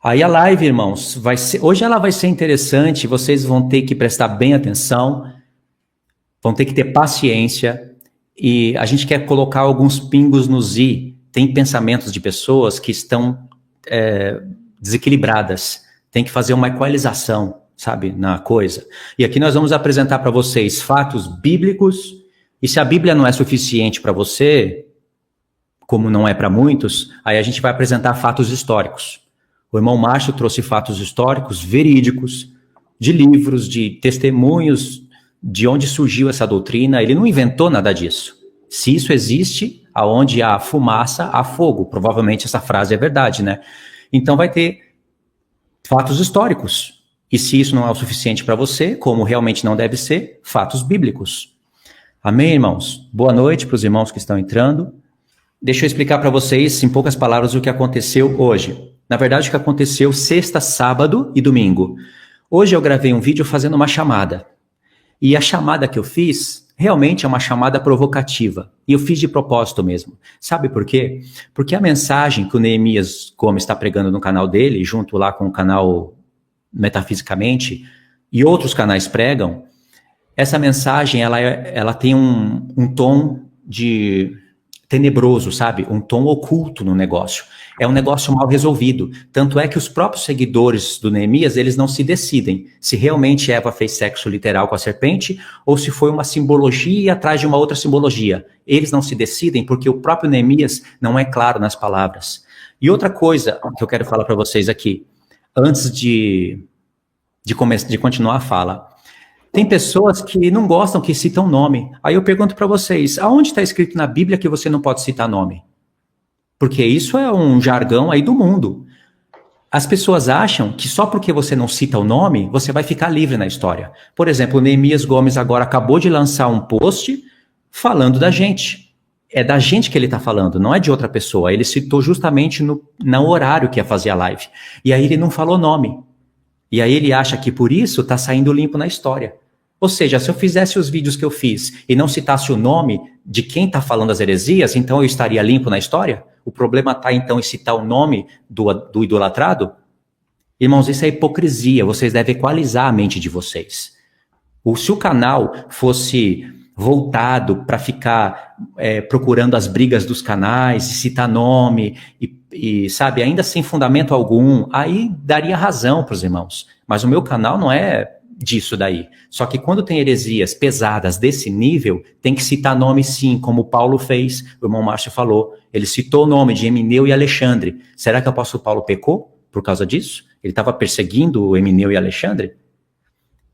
Aí a live, irmãos, hoje ela vai ser interessante, vocês vão ter que prestar bem atenção, vão ter que ter paciência, e a gente quer colocar alguns pingos nos i. Tem pensamentos de pessoas que estão desequilibradas, tem que fazer uma equalização, sabe, na coisa. E aqui nós vamos apresentar para vocês fatos bíblicos, e se a Bíblia não é suficiente para você, como não é para muitos, aí a gente vai apresentar fatos históricos. O irmão Márcio trouxe fatos históricos, verídicos, de livros, de testemunhos, de onde surgiu essa doutrina. Ele não inventou nada disso. Se isso existe, aonde há fumaça, há fogo. Provavelmente essa frase é verdade, né? Então vai ter fatos históricos. E se isso não é o suficiente para você, como realmente não deve ser, fatos bíblicos. Amém, irmãos? Boa noite para os irmãos que estão entrando. Deixa eu explicar para vocês, em poucas palavras, o que aconteceu hoje. Na verdade, o que aconteceu sexta, sábado e domingo. Hoje eu gravei um vídeo fazendo uma chamada. E a chamada que eu fiz, realmente é uma chamada provocativa. E eu fiz de propósito mesmo. Sabe por quê? Porque a mensagem que o Neemias Gomes está pregando no canal dele, junto lá com o canal Metafisicamente, e outros canais pregam, essa mensagem, ela tem um tom de tenebroso, sabe? Um tom oculto no negócio. É um negócio mal resolvido. Tanto é que os próprios seguidores do Neemias, eles não se decidem se realmente Eva fez sexo literal com a serpente ou se foi uma simbologia atrás de uma outra simbologia. Eles não se decidem porque o próprio Neemias não é claro nas palavras. E outra coisa que eu quero falar para vocês aqui, antes de continuar a fala. Tem pessoas que não gostam que citam nome. Aí eu pergunto para vocês, aonde está escrito na Bíblia que você não pode citar nome? Porque isso é um jargão aí do mundo. As pessoas acham que só porque você não cita o nome, você vai ficar livre na história. Por exemplo, o Neemias Gomes agora acabou de lançar um post falando da gente. É da gente que ele está falando, não é de outra pessoa. Ele citou justamente no horário que ia fazer a live. E aí ele não falou nome. E aí ele acha que por isso está saindo limpo na história. Ou seja, se eu fizesse os vídeos que eu fiz e não citasse o nome de quem está falando as heresias, então eu estaria limpo na história? O problema está, então, em citar o nome do idolatrado? Irmãos, isso é hipocrisia. Vocês devem equalizar a mente de vocês. Se o canal fosse voltado para ficar procurando as brigas dos canais, e citar nome, e sabe, ainda sem fundamento algum, aí daria razão para os irmãos. Mas o meu canal não é disso daí. Só que quando tem heresias pesadas desse nível, tem que citar nome sim, como o Paulo fez, o irmão Márcio falou. Ele citou o nome de Emineu e Alexandre. Será que o apóstolo Paulo pecou por causa disso? Ele estava perseguindo o Emineu e Alexandre?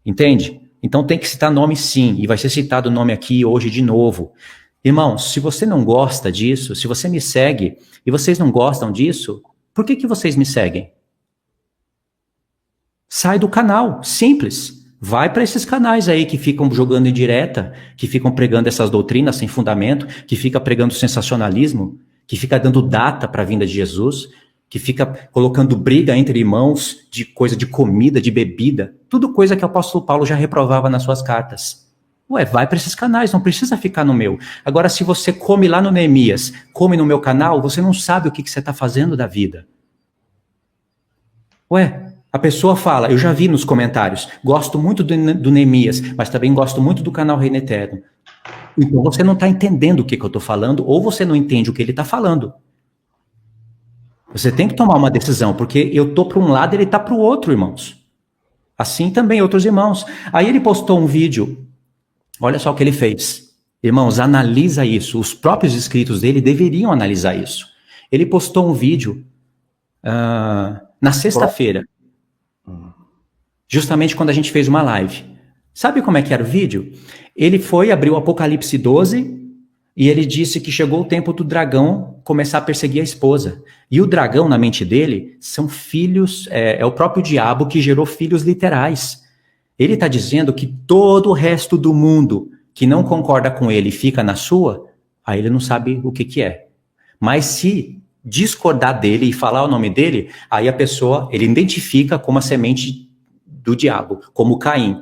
Entende? Então tem que citar nome sim, e vai ser citado o nome aqui hoje de novo. Irmãos, se você não gosta disso, se você me segue e vocês não gostam disso, por que vocês me seguem? Sai do canal, simples. Vai para esses canais aí que ficam jogando em direta, que ficam pregando essas doutrinas sem fundamento, que fica pregando sensacionalismo, que fica dando data para a vinda de Jesus, que fica colocando briga entre irmãos de coisa de comida, de bebida, tudo coisa que o apóstolo Paulo já reprovava nas suas cartas. Ué, vai para esses canais, não precisa ficar no meu. Agora, se você come lá no Neemias, come no meu canal, você não sabe o que você está fazendo da vida. Ué, a pessoa fala, eu já vi nos comentários, gosto muito do Neemias, mas também gosto muito do canal Reino Eterno. Então você não está entendendo o que eu estou falando, ou você não entende o que ele está falando. Você tem que tomar uma decisão, porque eu estou para um lado e ele está para o outro, irmãos. Assim também outros irmãos. Aí ele postou um vídeo, olha só o que ele fez. Irmãos, analisa isso. Os próprios inscritos dele deveriam analisar isso. Ele postou um vídeo na sexta-feira, justamente quando a gente fez uma live. Sabe como é que era o vídeo? Ele foi, abriu o Apocalipse 12 e ele disse que chegou o tempo do dragão começar a perseguir a esposa. E o dragão, na mente dele, são filhos, é o próprio diabo que gerou filhos literais. Ele está dizendo que todo o resto do mundo que não concorda com ele e fica na sua, aí ele não sabe o que é. Mas se discordar dele e falar o nome dele, aí a pessoa, ele identifica como a semente do diabo, como Caim.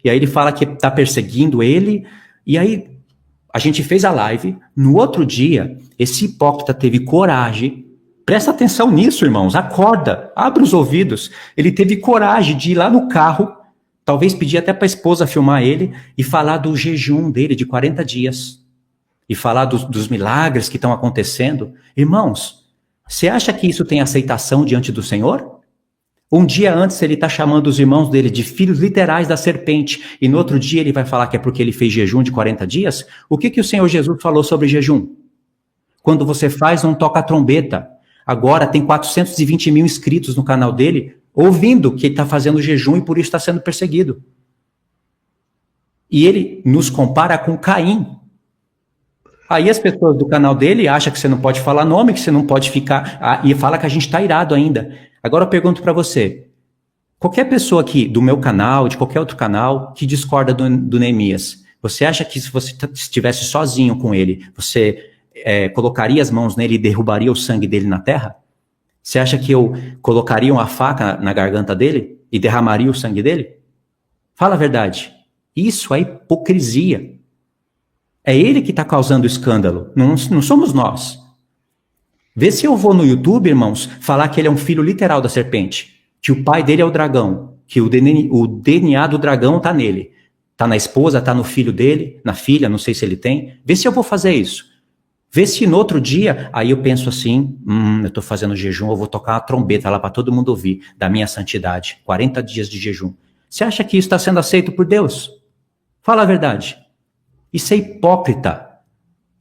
E aí ele fala que está perseguindo ele, e aí a gente fez a live, no outro dia, esse hipócrita teve coragem, Presta atenção nisso, irmãos. Acorda, abre os ouvidos. Ele teve coragem de ir lá no carro, talvez pedir até para a esposa filmar ele e falar do jejum dele de 40 dias. E falar dos milagres que estão acontecendo. Irmãos, você acha que isso tem aceitação diante do Senhor? Um dia antes ele está chamando os irmãos dele de filhos literais da serpente, e no outro dia ele vai falar que é porque ele fez jejum de 40 dias? O que o Senhor Jesus falou sobre jejum? Quando você faz, não toca a trombeta. Agora tem 420 mil inscritos no canal dele, ouvindo que ele está fazendo jejum e por isso está sendo perseguido. E ele nos compara com Caim. Aí as pessoas do canal dele acham que você não pode falar nome, que você não pode ficar... e fala que a gente está irado ainda. Agora eu pergunto para você, qualquer pessoa aqui do meu canal, de qualquer outro canal, que discorda do Neemias, você acha que se você estivesse sozinho com ele, você colocaria as mãos nele e derrubaria o sangue dele na terra? Você acha que eu colocaria uma faca na garganta dele e derramaria o sangue dele? Fala a verdade. Isso é hipocrisia. É ele que está causando escândalo, não somos nós. Vê se eu vou no YouTube, irmãos, falar que ele é um filho literal da serpente, que o pai dele é o dragão, que o DNA do dragão está nele, está na esposa, está no filho dele, na filha, não sei se ele tem. Vê se eu vou fazer isso. Vê se no outro dia, aí eu penso assim, eu estou fazendo jejum, eu vou tocar uma trombeta lá para todo mundo ouvir da minha santidade, 40 dias de jejum. Você acha que isso está sendo aceito por Deus? Fala a verdade. Isso é hipócrita.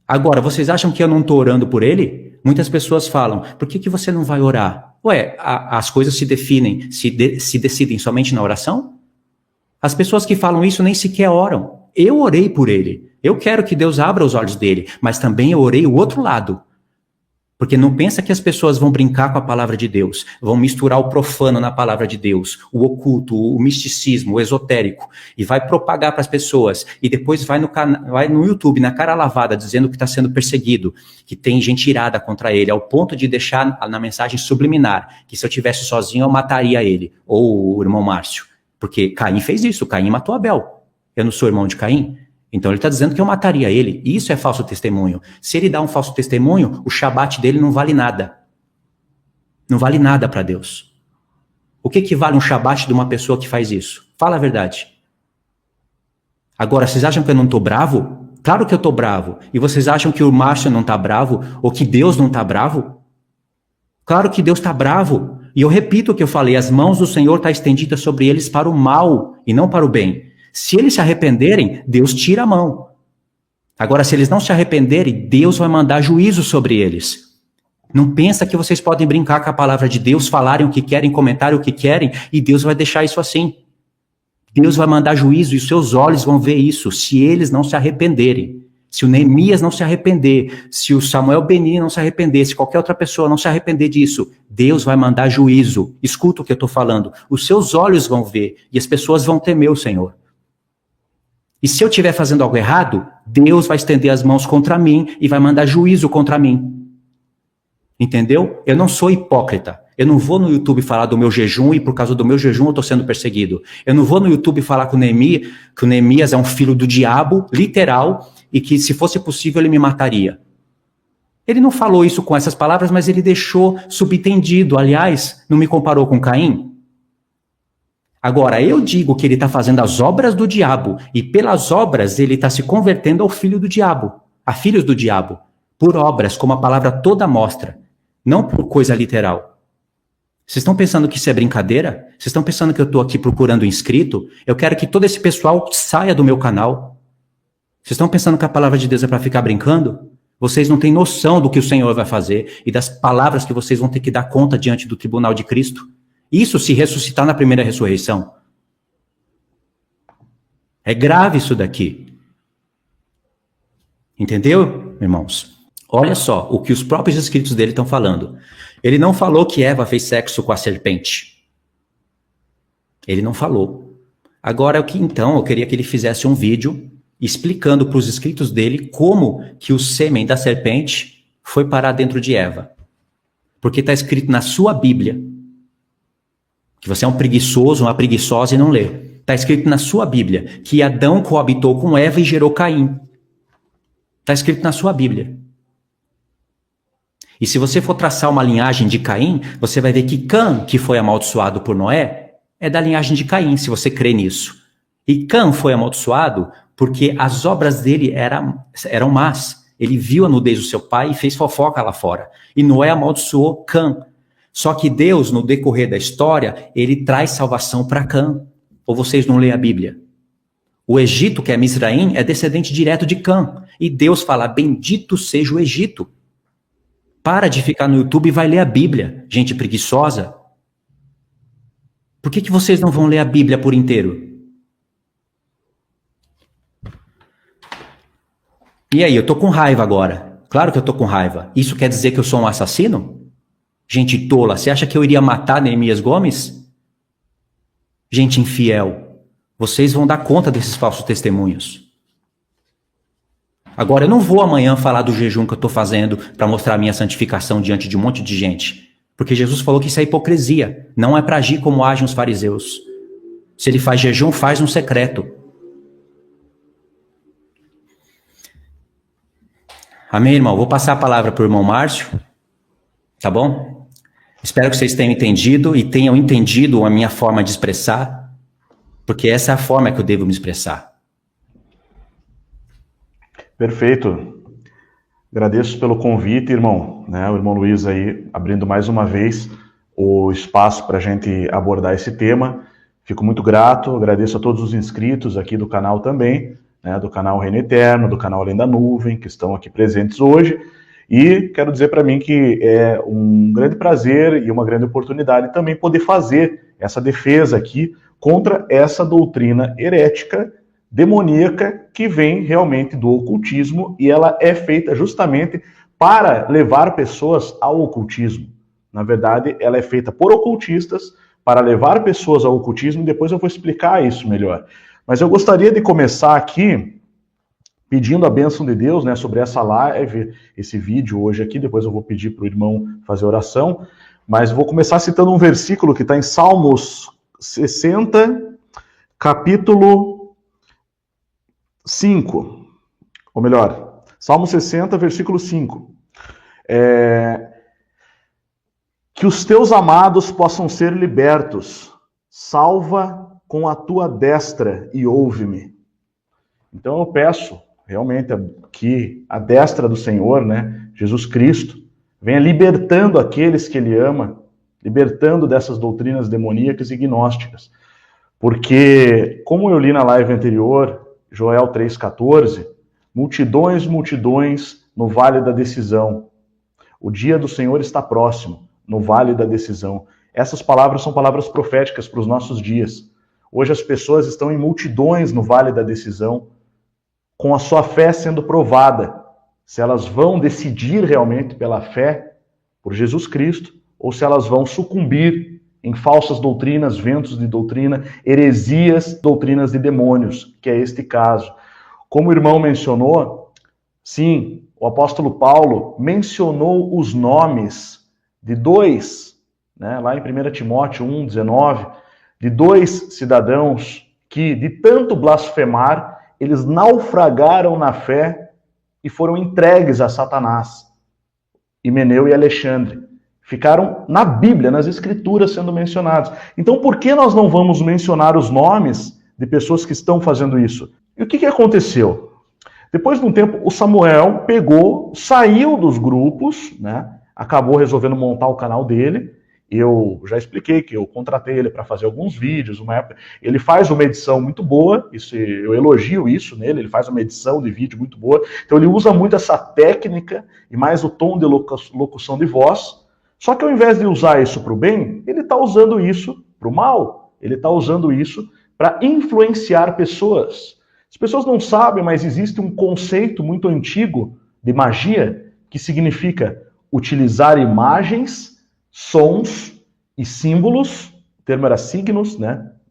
Agora, vocês acham que eu não estou orando por ele? Muitas pessoas falam, por que você não vai orar? Ué, as coisas se definem, se decidem somente na oração? As pessoas que falam isso nem sequer oram. Eu orei por ele. Eu quero que Deus abra os olhos dele, mas também eu orei o outro lado. Porque não pensa que as pessoas vão brincar com a palavra de Deus, vão misturar o profano na palavra de Deus, o oculto, o misticismo, o esotérico, e vai propagar para as pessoas, e depois vai no YouTube, na cara lavada, dizendo que está sendo perseguido, que tem gente irada contra ele, ao ponto de deixar na mensagem subliminar, que se eu tivesse sozinho eu mataria ele, ou o irmão Márcio. Porque Caim fez isso, Caim matou Abel. Eu não sou irmão de Caim? Então ele está dizendo que eu mataria ele. Isso é falso testemunho. Se ele dá um falso testemunho, o shabat dele não vale nada. Não vale nada para Deus. O que vale um shabat de uma pessoa que faz isso? Fala a verdade. Agora, vocês acham que eu não estou bravo? Claro que eu estou bravo. E vocês acham que o Márcio não está bravo? Ou que Deus não está bravo? Claro que Deus está bravo. E eu repito o que eu falei, as mãos do Senhor estão estendidas sobre eles para o mal e não para o bem. Se eles se arrependerem, Deus tira a mão. Agora, se eles não se arrependerem, Deus vai mandar juízo sobre eles. Não pensa que vocês podem brincar com a palavra de Deus, falarem o que querem, comentarem o que querem, e Deus vai deixar isso assim. Deus vai mandar juízo e os seus olhos vão ver isso, se eles não se arrependerem. Se o Neemias não se arrepender, se o Samuel Benini não se arrepender, se qualquer outra pessoa não se arrepender disso, Deus vai mandar juízo. Escuta o que eu estou falando. Os seus olhos vão ver e as pessoas vão temer o Senhor. E se eu estiver fazendo algo errado, Deus vai estender as mãos contra mim e vai mandar juízo contra mim. Entendeu? Eu não sou hipócrita. Eu não vou no YouTube falar do meu jejum e por causa do meu jejum eu estou sendo perseguido. Eu não vou no YouTube falar que o Neemias é um filho do diabo, literal, e que se fosse possível ele me mataria. Ele não falou isso com essas palavras, mas ele deixou subentendido. Aliás, não me comparou com Caim? Agora, eu digo que ele está fazendo as obras do diabo, e pelas obras ele está se convertendo ao filho do diabo, a filhos do diabo, por obras, como a palavra toda mostra, não por coisa literal. Vocês estão pensando que isso é brincadeira? Vocês estão pensando que eu estou aqui procurando inscrito? Eu quero que todo esse pessoal saia do meu canal. Vocês estão pensando que a palavra de Deus é para ficar brincando? Vocês não têm noção do que o Senhor vai fazer e das palavras que vocês vão ter que dar conta diante do tribunal de Cristo. Isso se ressuscitar na primeira ressurreição. É grave isso daqui. Entendeu, irmãos? Olha só o que os próprios escritos dele estão falando. Ele não falou que Eva fez sexo com a serpente. Ele não falou. Agora, então, eu queria que ele fizesse um vídeo explicando para os escritos dele como que o sêmen da serpente foi parar dentro de Eva. Porque está escrito na sua Bíblia, que você é um preguiçoso, uma preguiçosa e não lê. Está escrito na sua Bíblia que Adão coabitou com Eva e gerou Caim. Está escrito na sua Bíblia. E se você for traçar uma linhagem de Caim, você vai ver que Cã, que foi amaldiçoado por Noé, é da linhagem de Caim, se você crê nisso. E Cã foi amaldiçoado porque as obras dele eram más. Ele viu a nudez do seu pai e fez fofoca lá fora. E Noé amaldiçoou Cã. Só que Deus, no decorrer da história, ele traz salvação para Cã. Ou vocês não lêem a Bíblia? O Egito, que é Misraim, é descendente direto de Cã. E Deus fala, bendito seja o Egito. Para de ficar no YouTube e vai ler a Bíblia, gente preguiçosa. Por que vocês não vão ler a Bíblia por inteiro? E aí, eu tô com raiva agora. Claro que eu tô com raiva. Isso quer dizer que eu sou um assassino? Gente tola, você acha que eu iria matar Neemias Gomes? Gente infiel, vocês vão dar conta desses falsos testemunhos. Agora, eu não vou amanhã falar do jejum que eu estou fazendo para mostrar a minha santificação diante de um monte de gente. Porque Jesus falou que isso é hipocrisia. Não é para agir como agem os fariseus. Se ele faz jejum, faz no secreto. Amém, irmão? Vou passar a palavra para o irmão Márcio. Tá bom? Espero que vocês tenham entendido e tenham entendido a minha forma de expressar. Porque essa é a forma que eu devo me expressar. Perfeito. Agradeço pelo convite, irmão. O irmão Luiz aí abrindo mais uma vez o espaço para a gente abordar esse tema. Fico muito grato, agradeço a todos os inscritos aqui do canal também, do canal Reino Eterno, do canal Além da Nuvem, que estão aqui presentes hoje. E quero dizer para mim que é um grande prazer e uma grande oportunidade também poder fazer essa defesa aqui contra essa doutrina herética, demoníaca, que vem realmente do ocultismo, e ela é feita justamente para levar pessoas ao ocultismo. Na verdade, ela é feita por ocultistas para levar pessoas ao ocultismo, e depois eu vou explicar isso melhor. Mas eu gostaria de começar aqui pedindo a bênção de Deus, sobre essa live, esse vídeo hoje aqui. Depois eu vou pedir para o irmão fazer oração, mas vou começar citando um versículo que está em Salmos 60, capítulo 5, ou melhor, Salmo 60, versículo 5. Que os teus amados possam ser libertos, salva com a tua destra e ouve-me. Então eu peço realmente que a destra do Senhor, Jesus Cristo, venha libertando aqueles que Ele ama, libertando dessas doutrinas demoníacas e gnósticas. Porque, como eu li na live anterior, Joel 3,14, multidões, multidões no vale da decisão. O dia do Senhor está próximo, no vale da decisão. Essas palavras são palavras proféticas para os nossos dias. Hoje as pessoas estão em multidões no vale da decisão, com a sua fé sendo provada, se elas vão decidir realmente pela fé por Jesus Cristo, ou se elas vão sucumbir em falsas doutrinas, ventos de doutrina, heresias, doutrinas de demônios, que é este caso. Como o irmão mencionou, sim, o apóstolo Paulo mencionou os nomes de dois, lá em 1 Timóteo 1,19, de dois cidadãos que, de tanto blasfemar, eles naufragaram na fé e foram entregues a Satanás, Himeneu e Alexandre. Ficaram na Bíblia, nas Escrituras sendo mencionados. Então, por que nós não vamos mencionar os nomes de pessoas que estão fazendo isso? E o que aconteceu? Depois de um tempo, o Samuel saiu dos grupos, acabou resolvendo montar o canal dele. Eu já expliquei que eu contratei ele para fazer alguns vídeos. Uma época, ele faz uma edição muito boa, eu elogio isso nele, ele faz uma edição de vídeo muito boa. Então ele usa muito essa técnica e mais o tom de locução de voz. Só que ao invés de usar isso para o bem, ele está usando isso para o mal. Ele está usando isso para influenciar pessoas. As pessoas não sabem, mas existe um conceito muito antigo de magia que significa utilizar imagens, sons e símbolos, o termo era signos,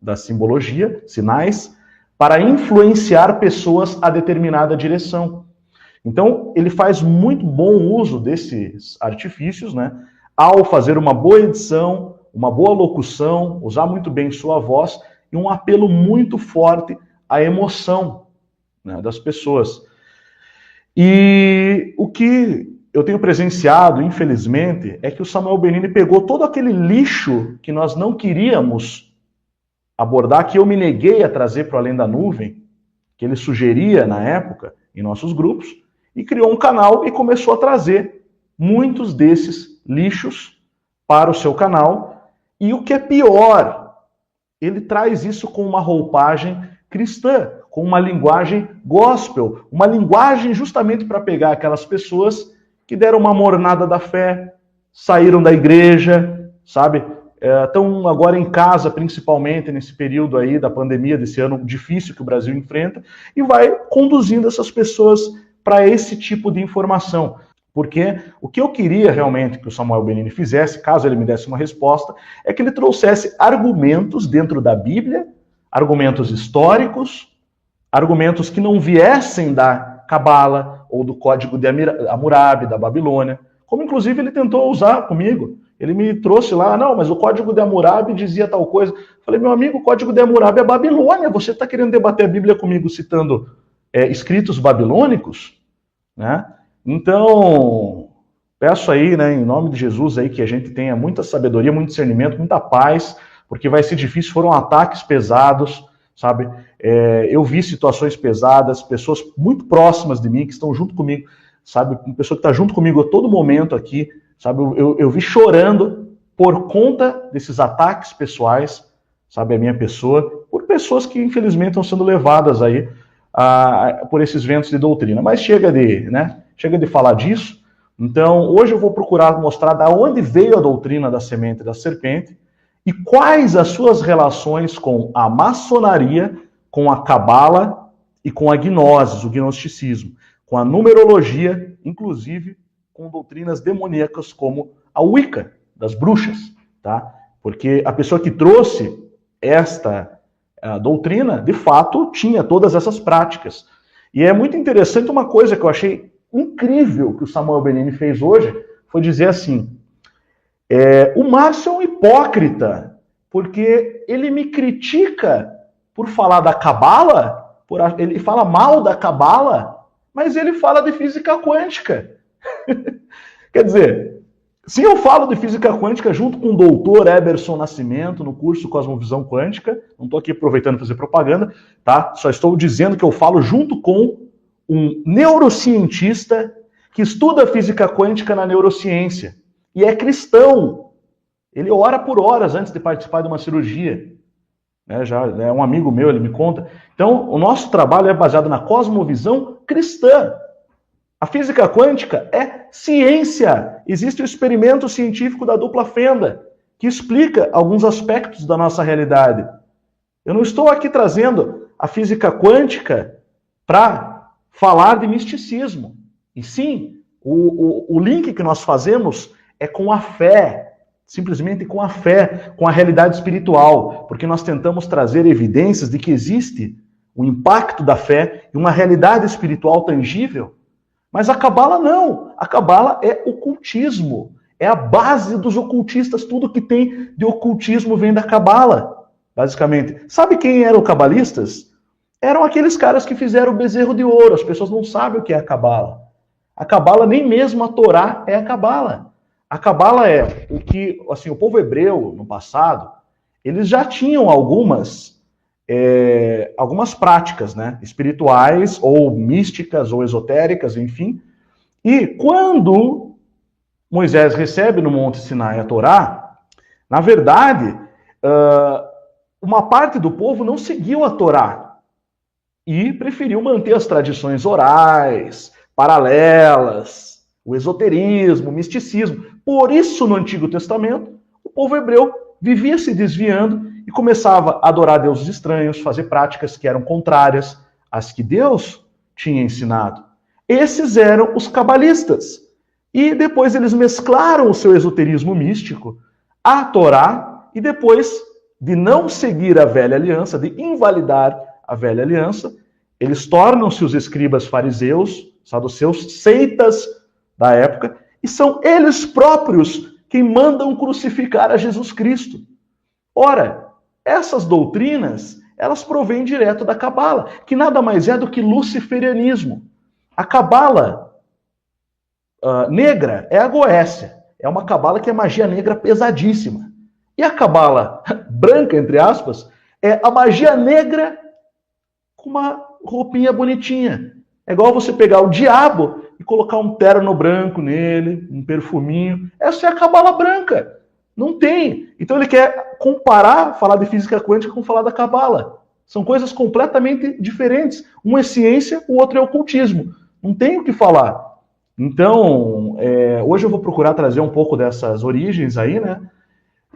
da simbologia, sinais, para influenciar pessoas a determinada direção. Então, ele faz muito bom uso desses artifícios, ao fazer uma boa edição, uma boa locução, usar muito bem sua voz e um apelo muito forte à emoção das pessoas. E o que eu tenho presenciado, infelizmente, é que o Samuel Benini pegou todo aquele lixo que nós não queríamos abordar, que eu me neguei a trazer para Além da Nuvem, que ele sugeria na época, em nossos grupos, e criou um canal e começou a trazer muitos desses lixos para o seu canal. E o que é pior, ele traz isso com uma roupagem cristã, com uma linguagem gospel, uma linguagem justamente para pegar aquelas pessoas que deram uma mornada da fé, saíram da igreja, sabe? Estão agora em casa, principalmente nesse período aí da pandemia, desse ano difícil que o Brasil enfrenta, e vai conduzindo essas pessoas para esse tipo de informação. Porque o que eu queria realmente que o Samuel Benini fizesse, caso ele me desse uma resposta, é que ele trouxesse argumentos dentro da Bíblia, argumentos históricos, argumentos que não viessem da Cabala ou do Código de Hammurabi, da Babilônia, como inclusive ele tentou usar comigo. Ele me trouxe lá, não, mas o Código de Hammurabi dizia tal coisa. Falei, meu amigo, o Código de Hammurabi é Babilônia, você está querendo debater a Bíblia comigo citando escritos babilônicos? Né? Então, peço aí, né, em nome de Jesus, aí, que a gente tenha muita sabedoria, muito discernimento, muita paz, porque vai ser difícil, foram ataques pesados, sabe? Eu vi situações pesadas, pessoas muito próximas de mim, que estão junto comigo, sabe? Uma pessoa que está junto comigo a todo momento aqui, sabe? Eu vi chorando por conta desses ataques pessoais, sabe? A minha pessoa, por pessoas que infelizmente estão sendo levadas aí por esses ventos de doutrina. Mas chega de falar disso. Então, hoje eu vou procurar mostrar da onde veio a doutrina da semente da serpente e quais as suas relações com a maçonaria, com a cabala e com a gnose, o gnosticismo, com a numerologia, inclusive com doutrinas demoníacas como a Wicca, das bruxas, tá? Porque a pessoa que trouxe esta doutrina, de fato, tinha todas essas práticas. E é muito interessante uma coisa que eu achei incrível que o Samuel Benini fez hoje, foi dizer assim, o Márcio é um hipócrita, porque ele me critica por falar da cabala, ele fala mal da cabala, mas ele fala de física quântica. Quer dizer, se eu falo de física quântica junto com o doutor Eberson Nascimento no curso Cosmovisão Quântica, não estou aqui aproveitando para fazer propaganda, tá? Só estou dizendo que eu falo junto com um neurocientista que estuda física quântica na neurociência e é cristão. Ele ora por horas antes de participar de uma cirurgia. Já é um amigo meu, ele me conta. Então, o nosso trabalho é baseado na cosmovisão cristã. A física quântica é ciência. Existe o experimento científico da dupla fenda, que explica alguns aspectos da nossa realidade. Eu não estou aqui trazendo a física quântica para falar de misticismo. E sim, o link que nós fazemos é com a fé, simplesmente com a fé, com a realidade espiritual, porque nós tentamos trazer evidências de que existe o impacto da fé e uma realidade espiritual tangível. Mas a cabala não. A cabala é ocultismo. É a base dos ocultistas. Tudo que tem de ocultismo vem da cabala, basicamente. Sabe quem eram cabalistas? Eram aqueles caras que fizeram o bezerro de ouro. As pessoas não sabem o que é a cabala. A cabala, nem mesmo a Torá é a cabala. A cabala é o que, assim, o povo hebreu, no passado, eles já tinham algumas práticas, né, espirituais, ou místicas, ou esotéricas, enfim. E quando Moisés recebe no Monte Sinai a Torá, na verdade, uma parte do povo não seguiu a Torá e preferiu manter as tradições orais, paralelas, o esoterismo, o misticismo. Por isso, no Antigo Testamento, o povo hebreu vivia se desviando e começava a adorar deuses estranhos, fazer práticas que eram contrárias às que Deus tinha ensinado. Esses eram os cabalistas. E depois eles mesclaram o seu esoterismo místico à Torá, e depois de não seguir a velha aliança, de invalidar a velha aliança, eles tornam-se os escribas fariseus, saduceus, seitas da época, e são eles próprios quem mandam crucificar a Jesus Cristo. Ora, essas doutrinas, elas provêm direto da cabala, que nada mais é do que luciferianismo. A cabala negra é a Goécia. É uma cabala que é magia negra pesadíssima. E a cabala branca, entre aspas, é a magia negra com uma roupinha bonitinha. É igual você pegar o diabo e colocar um terno branco nele, um perfuminho. Essa é a cabala branca. Não tem. Então ele quer comparar, falar de física quântica com falar da cabala. São coisas completamente diferentes. Um é ciência, o outro é ocultismo. Não tem o que falar. Então, hoje eu vou procurar trazer um pouco dessas origens aí, né?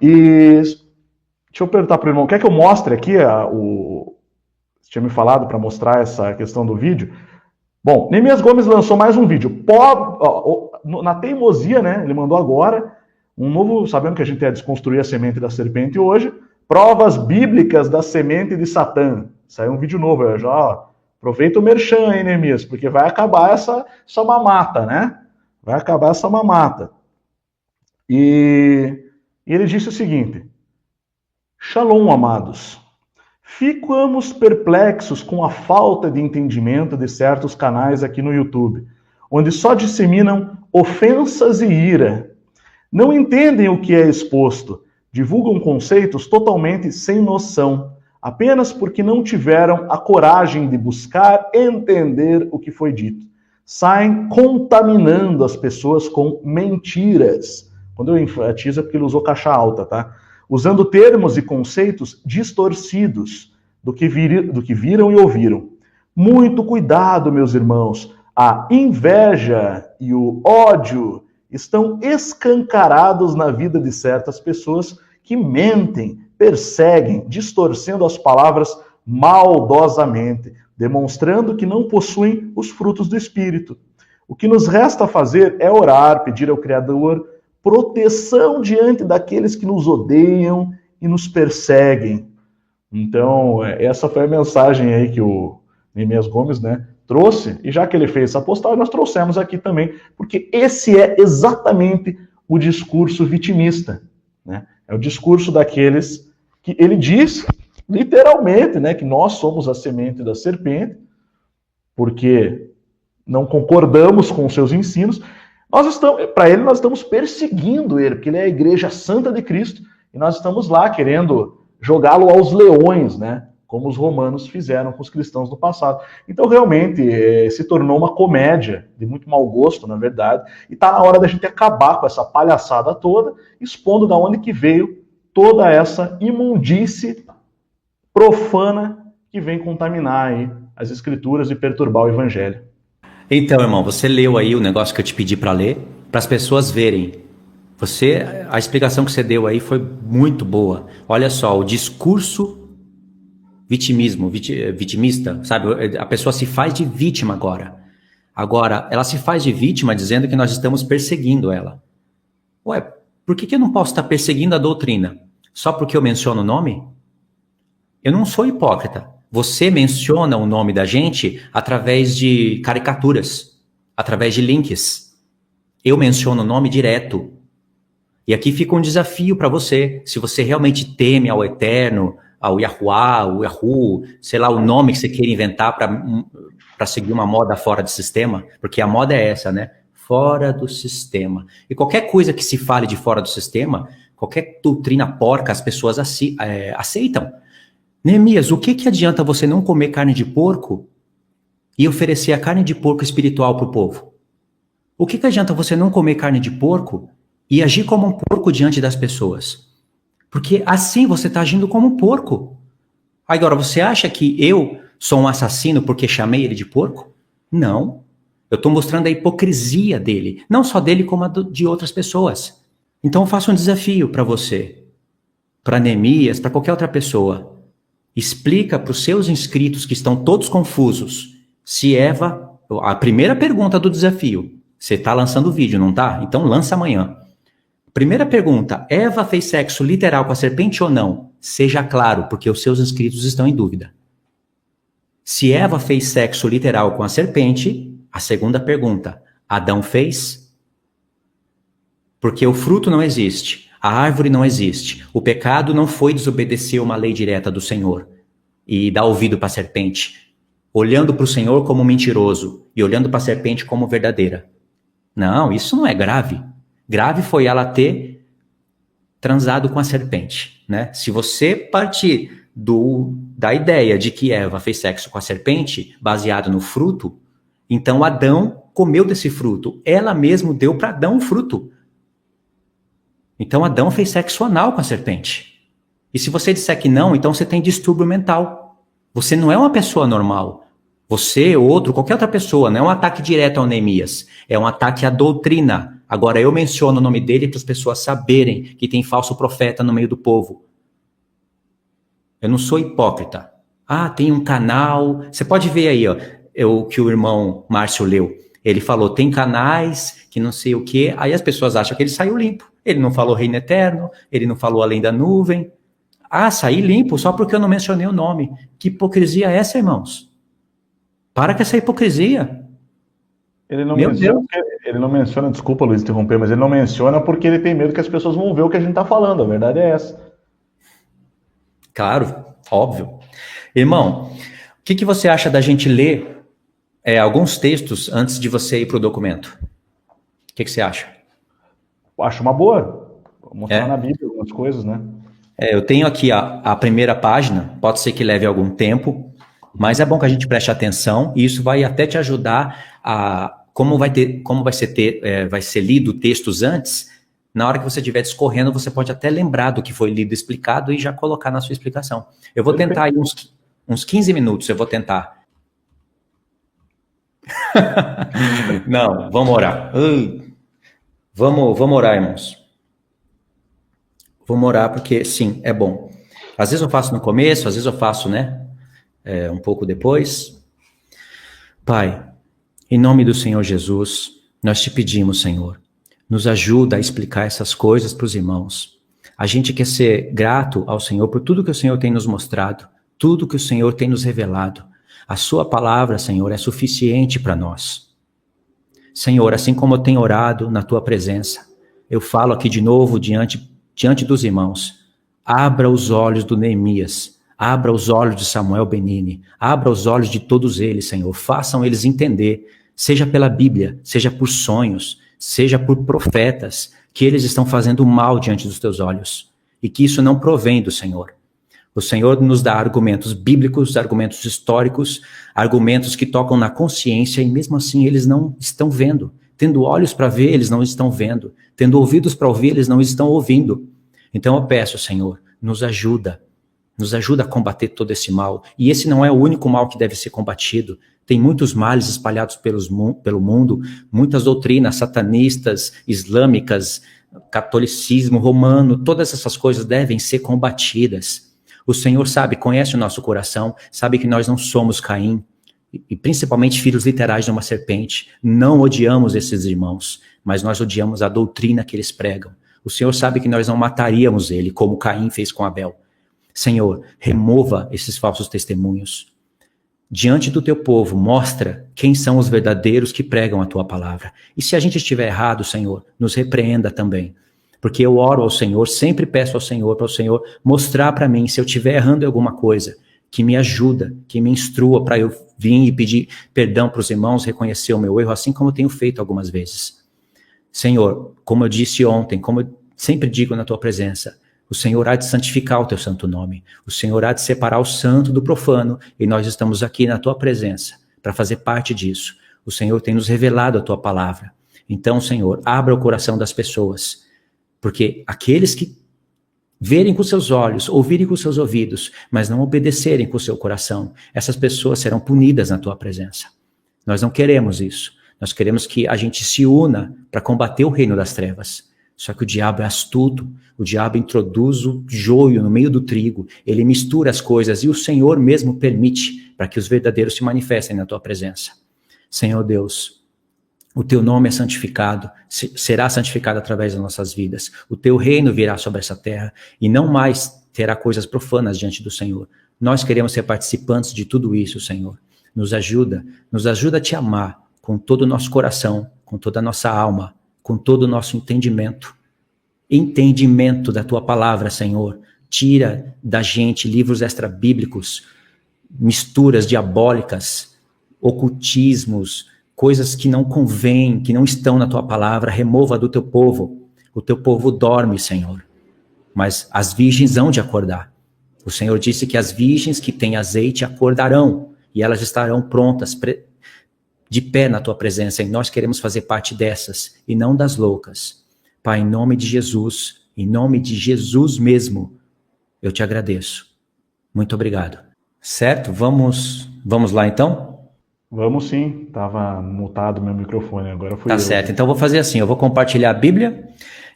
E deixa eu perguntar para o irmão, quer que eu mostre aqui você tinha me falado para mostrar essa questão do vídeo? Bom, Neemias Gomes lançou mais um vídeo. Na teimosia, né? Ele mandou agora um novo, sabendo que a gente ia desconstruir a semente da serpente hoje, provas bíblicas da semente de Satã. Saiu um vídeo novo, eu já aproveita o merchan, hein, Neemias, porque vai acabar essa mamata, né? Vai acabar essa mamata. E ele disse o seguinte: Shalom, amados. Ficamos perplexos com a falta de entendimento de certos canais aqui no YouTube, onde só disseminam ofensas e ira. Não entendem o que é exposto, divulgam conceitos totalmente sem noção, apenas porque não tiveram a coragem de buscar entender o que foi dito. Saem contaminando as pessoas com mentiras. Quando eu enfatizo é porque ele usou caixa alta, tá? Usando termos e conceitos distorcidos do que viram e ouviram. Muito cuidado, meus irmãos. A inveja e o ódio estão escancarados na vida de certas pessoas que mentem, perseguem, distorcendo as palavras maldosamente, demonstrando que não possuem os frutos do Espírito. O que nos resta fazer é orar, pedir ao Criador proteção diante daqueles que nos odeiam e nos perseguem. Então, essa foi a mensagem aí que o Neemias Gomes, né, trouxe, e já que ele fez essa postagem, nós trouxemos aqui também, porque esse é exatamente o discurso vitimista, né? É o discurso daqueles que ele diz, literalmente, né, que nós somos a semente da serpente, porque não concordamos com os seus ensinos. Para ele, nós estamos perseguindo ele, porque ele é a igreja santa de Cristo, e nós estamos lá querendo jogá-lo aos leões, né? Como os romanos fizeram com os cristãos no passado. Então, realmente, se tornou uma comédia de muito mau gosto, na verdade, e está na hora da gente acabar com essa palhaçada toda, expondo da onde que veio toda essa imundície profana que vem contaminar aí as escrituras e perturbar o evangelho. Então, irmão, você leu aí o negócio que eu te pedi para ler, para as pessoas verem. A explicação que você deu aí foi muito boa. Olha só, o discurso vitimista, sabe? A pessoa se faz de vítima agora. Agora, ela se faz de vítima dizendo que nós estamos perseguindo ela. Ué, por que eu não posso estar perseguindo a doutrina? Só porque eu menciono o nome? Eu não sou hipócrita. Você menciona o nome da gente através de caricaturas, através de links. Eu menciono o nome direto. E aqui fica um desafio para você. Se você realmente teme ao Eterno, ao Yahuwah, o Yahu, sei lá, o nome que você queira inventar para seguir uma moda fora do sistema, porque a moda é essa, né? Fora do sistema. E qualquer coisa que se fale de fora do sistema, qualquer doutrina porca, as pessoas aceitam. Neemias, o que adianta você não comer carne de porco e oferecer a carne de porco espiritual para o povo? O que adianta você não comer carne de porco e agir como um porco diante das pessoas? Porque assim você está agindo como um porco. Agora, você acha que eu sou um assassino porque chamei ele de porco? Não. Eu estou mostrando a hipocrisia dele. Não só dele, como a de outras pessoas. Então eu faço um desafio para você, para Neemias, para qualquer outra pessoa. Explica para os seus inscritos que estão todos confusos se Eva... A primeira pergunta do desafio. Você está lançando o vídeo, não está? Então lança amanhã. Primeira pergunta, Eva fez sexo literal com a serpente ou não? Seja claro, porque os seus inscritos estão em dúvida. Se Eva fez sexo literal com a serpente, a segunda pergunta, Adão fez? Porque o fruto não existe, a árvore não existe, o pecado não foi desobedecer uma lei direta do Senhor e dar ouvido para a serpente, olhando para o Senhor como mentiroso e olhando para a serpente como verdadeira. Não, isso não é grave. Grave foi ela ter transado com a serpente, né? Se você partir da ideia de que Eva fez sexo com a serpente, baseado no fruto, então Adão comeu desse fruto. Ela mesmo deu para Adão o fruto. Então Adão fez sexo anal com a serpente. E se você disser que não, então você tem distúrbio mental. Você não é uma pessoa normal. Você, outro, qualquer outra pessoa, não é um ataque direto ao Neemias. É um ataque à doutrina. Agora eu menciono o nome dele para as pessoas saberem que tem falso profeta no meio do povo. Eu não sou hipócrita. Ah, tem um canal. Você pode ver aí, ó, o que o irmão Márcio leu. Ele falou, tem canais que não sei o quê. Aí as pessoas acham que ele saiu limpo. Ele não falou reino eterno, ele não falou além da nuvem. Ah, saí limpo só porque eu não mencionei o nome. Que hipocrisia é essa, irmãos? Para com essa hipocrisia. Ele não menciona, desculpa, Luiz, interromper, mas ele não menciona porque ele tem medo que as pessoas vão ver o que a gente está falando. A verdade é essa. Claro, óbvio. Irmão, o que você acha da gente ler alguns textos antes de você ir para o documento? O que você acha? Acho uma boa. Vou mostrar na Bíblia algumas coisas, né? Eu tenho aqui a primeira página, pode ser que leve algum tempo, mas é bom que a gente preste atenção e isso vai até te ajudar a... Como vai ser lido textos antes, na hora que você estiver discorrendo, você pode até lembrar do que foi lido e explicado e já colocar na sua explicação. Eu vou tentar aí uns 15 minutos, eu vou tentar. Não, vamos orar. Vamos orar, irmãos. Vamos orar porque, sim, é bom. Às vezes eu faço no começo, às vezes eu faço, né, um pouco depois. Pai, em nome do Senhor Jesus, nós te pedimos, Senhor, nos ajuda a explicar essas coisas para os irmãos. A gente quer ser grato ao Senhor por tudo que o Senhor tem nos mostrado, tudo que o Senhor tem nos revelado. A sua palavra, Senhor, é suficiente para nós. Senhor, assim como eu tenho orado na tua presença, eu falo aqui de novo diante dos irmãos. Abra os olhos do Neemias, abra os olhos de Samuel Benini, abra os olhos de todos eles, Senhor. Façam eles entender, seja pela Bíblia, seja por sonhos, seja por profetas, que eles estão fazendo mal diante dos teus olhos e que isso não provém do Senhor. O Senhor nos dá argumentos bíblicos, argumentos históricos, argumentos que tocam na consciência e mesmo assim eles não estão vendo. Tendo olhos para ver, eles não estão vendo. Tendo ouvidos para ouvir, eles não estão ouvindo. Então eu peço, Senhor, nos ajuda a combater todo esse mal. E esse não é o único mal que deve ser combatido. Tem muitos males espalhados pelo mundo, muitas doutrinas satanistas, islâmicas, catolicismo romano, todas essas coisas devem ser combatidas. O Senhor sabe, conhece o nosso coração, sabe que nós não somos Caim, e principalmente filhos literais de uma serpente. Não odiamos esses irmãos, mas nós odiamos a doutrina que eles pregam. O Senhor sabe que nós não mataríamos ele, como Caim fez com Abel. Senhor, remova esses falsos testemunhos. Diante do teu povo, mostra quem são os verdadeiros que pregam a tua palavra. E se a gente estiver errado, Senhor, nos repreenda também. Porque eu oro ao Senhor, sempre peço ao Senhor, para o Senhor mostrar para mim, se eu estiver errando em alguma coisa, que me ajuda, que me instrua para eu vir e pedir perdão para os irmãos, reconhecer o meu erro, assim como eu tenho feito algumas vezes. Senhor, como eu disse ontem, como eu sempre digo na tua presença, o Senhor há de santificar o teu santo nome. O Senhor há de separar o santo do profano. E nós estamos aqui na tua presença para fazer parte disso. O Senhor tem nos revelado a tua palavra. Então, Senhor, abra o coração das pessoas. Porque aqueles que verem com seus olhos, ouvirem com seus ouvidos, mas não obedecerem com o seu coração, essas pessoas serão punidas na tua presença. Nós não queremos isso. Nós queremos que a gente se una para combater o reino das trevas. Só que o diabo é astuto, o diabo introduz o joio no meio do trigo, ele mistura as coisas e o Senhor mesmo permite para que os verdadeiros se manifestem na tua presença. Senhor Deus, o teu nome é santificado, será santificado através das nossas vidas. O teu reino virá sobre essa terra e não mais terá coisas profanas diante do Senhor. Nós queremos ser participantes de tudo isso, Senhor. Nos ajuda a te amar com todo o nosso coração, com toda a nossa alma, com todo o nosso entendimento da tua palavra, Senhor. Tira da gente livros extra-bíblicos, misturas diabólicas, ocultismos, coisas que não convêm, que não estão na tua palavra, remova do teu povo. O teu povo dorme, Senhor, mas as virgens hão de acordar. O Senhor disse que as virgens que têm azeite acordarão, e elas estarão prontas, de pé na tua presença, e nós queremos fazer parte dessas, e não das loucas. Pai, em nome de Jesus mesmo, eu te agradeço. Muito obrigado. Certo? Vamos lá então? Vamos sim, estava mutado meu microfone, agora fui eu. Tá certo, então eu vou fazer assim, eu vou compartilhar a Bíblia,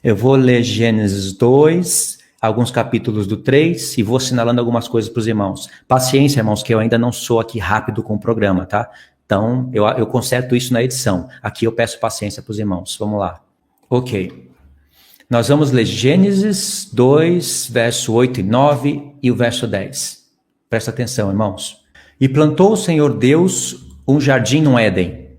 eu vou ler Gênesis 2, alguns capítulos do 3 e vou assinalando algumas coisas para os irmãos. Paciência, irmãos, que eu ainda não sou aqui rápido com o programa, tá? Então, eu conserto isso na edição. Aqui eu peço paciência para os irmãos. Vamos lá. Ok. Nós vamos ler Gênesis 2, verso 8 e 9 e o verso 10. Presta atenção, irmãos. E plantou o Senhor Deus um jardim no Éden,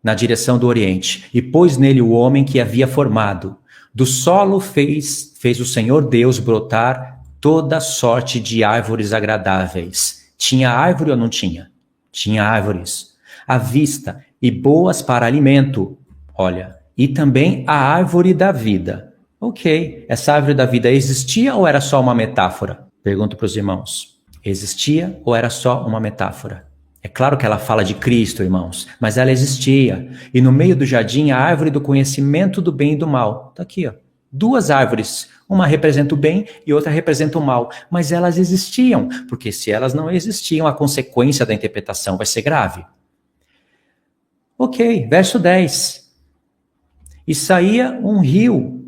na direção do Oriente, e pôs nele o homem que havia formado. Do solo fez o Senhor Deus brotar toda sorte de árvores agradáveis. Tinha árvore ou não tinha? Tinha árvores à vista e boas para alimento. Olha, e também a árvore da vida. Ok, essa árvore da vida existia ou era só uma metáfora? Pergunto para os irmãos. Existia ou era só uma metáfora? É claro que ela fala de Cristo, irmãos, mas ela existia. E no meio do jardim, a árvore do conhecimento do bem e do mal. Está aqui, ó. 2 árvores. Uma representa o bem e outra representa o mal. Mas elas existiam, porque se elas não existiam, a consequência da interpretação vai ser grave. Ok, verso 10. E saía um rio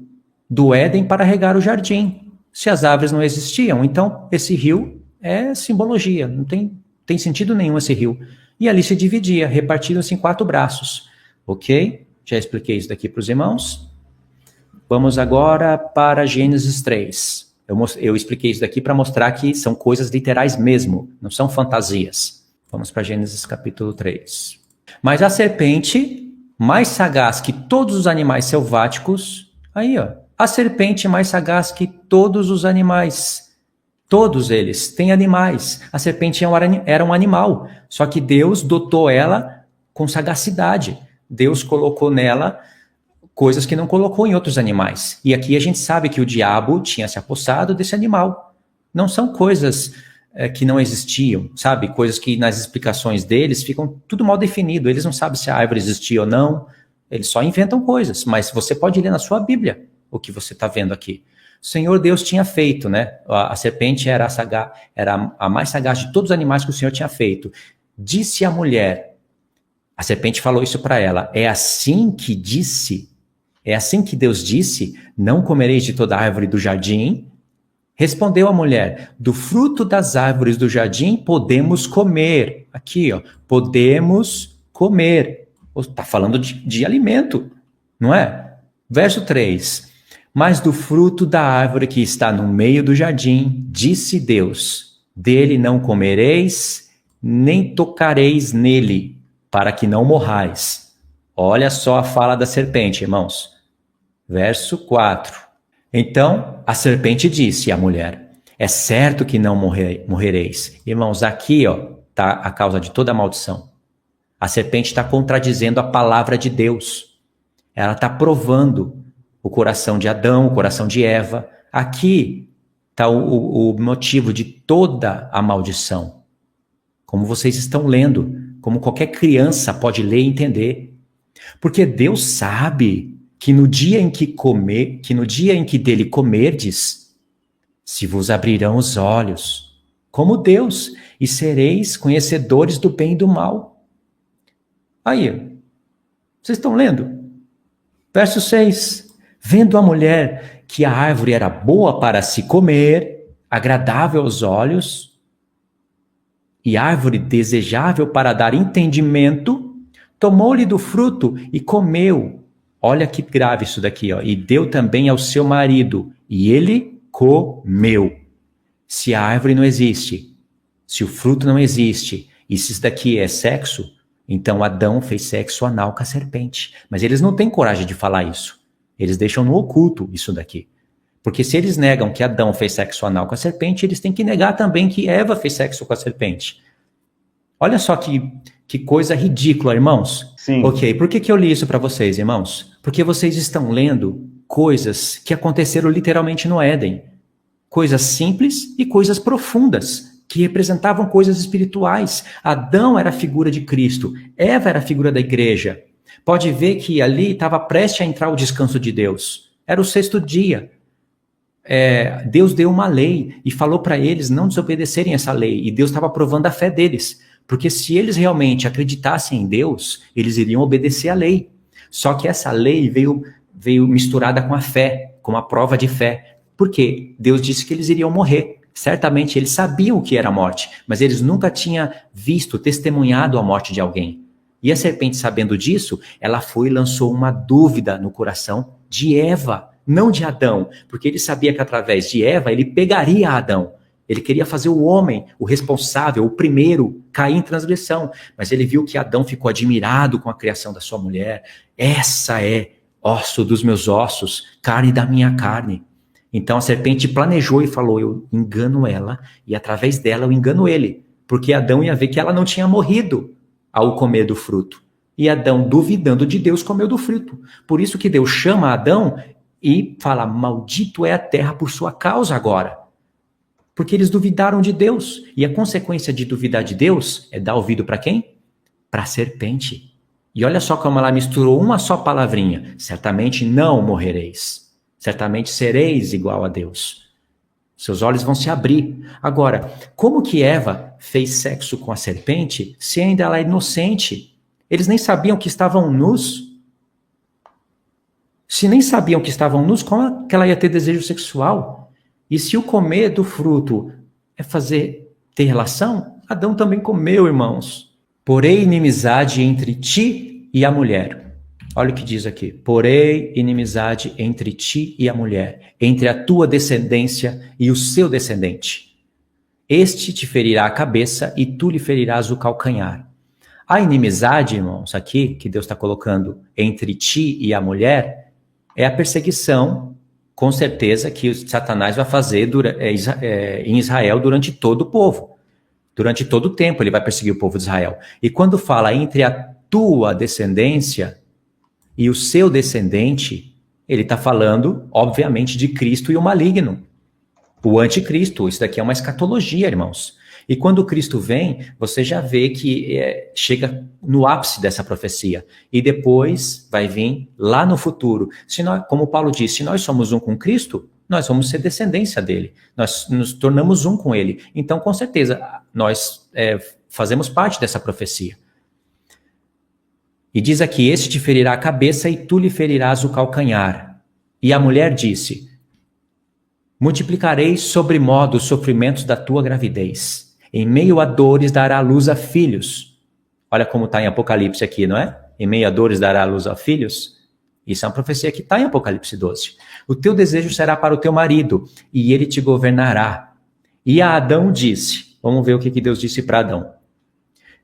do Éden para regar o jardim. Se as árvores não existiam, então esse rio é simbologia, não tem sentido nenhum esse rio. E ali se dividia, repartiram-se em 4 braços. Ok? Já expliquei isso daqui para os irmãos. Vamos agora para Gênesis 3. Eu expliquei isso daqui para mostrar que são coisas literais mesmo, não são fantasias. Vamos para Gênesis capítulo 3. Mas a serpente, mais sagaz que todos os animais selváticos, aí ó, a serpente mais sagaz que todos os animais, todos eles têm animais. A serpente era um animal, só que Deus dotou ela com sagacidade. Deus colocou nela coisas que não colocou em outros animais. E aqui a gente sabe que o diabo tinha se apossado desse animal. Não são coisas que não existiam, sabe? Coisas que nas explicações deles ficam tudo mal definido. Eles não sabem se a árvore existia ou não. Eles só inventam coisas. Mas você pode ler na sua Bíblia o que você está vendo aqui. O Senhor Deus tinha feito, né? A serpente era a mais sagaz de todos os animais que o Senhor tinha feito. Disse a mulher, a serpente falou isso para ela, é assim que Deus disse, não comereis de toda árvore do jardim? Respondeu a mulher, do fruto das árvores do jardim podemos comer. Aqui, ó, podemos comer. Está falando de alimento, não é? Verso 3. Mas do fruto da árvore que está no meio do jardim, disse Deus, dele não comereis, nem tocareis nele, para que não morrais. Olha só a fala da serpente, irmãos. Verso 4. Então a serpente disse à mulher, é certo que não morrereis. Irmãos, aqui está a causa de toda a maldição. A serpente está contradizendo a palavra de Deus. Ela está provando o coração de Adão, o coração de Eva. Aqui está o motivo de toda a maldição. Como vocês estão lendo, como qualquer criança pode ler e entender. Porque Deus sabe que no dia em que dele comerdes, se vos abrirão os olhos, como Deus, e sereis conhecedores do bem e do mal. Aí, vocês estão lendo? Verso 6. Vendo a mulher que a árvore era boa para se comer, agradável aos olhos, e árvore desejável para dar entendimento, tomou-lhe do fruto e comeu. Olha que grave isso daqui, ó. E deu também ao seu marido, e ele comeu. Se a árvore não existe, se o fruto não existe, e se isso daqui é sexo, então Adão fez sexo anal com a serpente. Mas eles não têm coragem de falar isso. Eles deixam no oculto isso daqui. Porque se eles negam que Adão fez sexo anal com a serpente, eles têm que negar também que Eva fez sexo com a serpente. Olha só que coisa ridícula, irmãos. Sim. Ok, por que eu li isso para vocês, irmãos? Porque vocês estão lendo coisas que aconteceram literalmente no Éden. Coisas simples e coisas profundas, que representavam coisas espirituais. Adão era a figura de Cristo, Eva era a figura da igreja. Pode ver que ali estava prestes a entrar o descanso de Deus. Era o 6º dia. Deus deu uma lei e falou para eles não desobedecerem essa lei. E Deus estava provando a fé deles. Porque se eles realmente acreditassem em Deus, eles iriam obedecer a lei. Só que essa lei veio misturada com a fé, com a prova de fé. Porque Deus disse que eles iriam morrer. Certamente eles sabiam o que era a morte, mas eles nunca tinham visto, testemunhado a morte de alguém. E a serpente, sabendo disso, ela foi e lançou uma dúvida no coração de Eva, não de Adão, porque ele sabia que através de Eva ele pegaria Adão. Ele queria fazer o homem, o responsável, o primeiro, cair em transgressão. Mas ele viu que Adão ficou admirado com a criação da sua mulher. Essa é osso dos meus ossos, carne da minha carne. Então a serpente planejou e falou, eu engano ela e através dela eu engano ele. Porque Adão ia ver que ela não tinha morrido ao comer do fruto. E Adão, duvidando de Deus, comeu do fruto. Por isso que Deus chama Adão e fala, maldito é a terra por sua causa agora. Porque eles duvidaram de Deus. E a consequência de duvidar de Deus é dar ouvido para quem? Para a serpente. E olha só como ela misturou uma só palavrinha. Certamente não morrereis. Certamente sereis igual a Deus. Seus olhos vão se abrir. Agora, como que Eva fez sexo com a serpente se ainda ela é inocente? Eles nem sabiam que estavam nus. Se nem sabiam que estavam nus, como que ela ia ter desejo sexual? E se o comer do fruto é ter relação, Adão também comeu, irmãos. Porém, inimizade entre ti e a mulher. Olha o que diz aqui. Porém, inimizade entre ti e a mulher, entre a tua descendência e o seu descendente. Este te ferirá a cabeça e tu lhe ferirás o calcanhar. A inimizade, irmãos, aqui, que Deus está colocando entre ti e a mulher, é a perseguição, com certeza, que o Satanás vai fazer em Israel durante todo o povo. Durante todo o tempo ele vai perseguir o povo de Israel. E quando fala entre a tua descendência e o seu descendente, ele está falando, obviamente, de Cristo e o maligno. O anticristo. Isso daqui é uma escatologia, irmãos. E quando Cristo vem, você já vê que chega no ápice dessa profecia. E depois vai vir lá no futuro. Como Paulo disse, se nós somos um com Cristo, nós vamos ser descendência dele. Nós nos tornamos um com ele. Então, com certeza, nós fazemos parte dessa profecia. E diz aqui, este te ferirá a cabeça e tu lhe ferirás o calcanhar. E a mulher disse, multiplicarei sobremodo os sofrimentos da tua gravidez. Em meio a dores dará luz a filhos. Olha como está em Apocalipse aqui, não é? Em meio a dores dará luz a filhos. Isso é uma profecia que está em Apocalipse 12. O teu desejo será para o teu marido, e ele te governará. E a Adão disse, vamos ver o que Deus disse para Adão.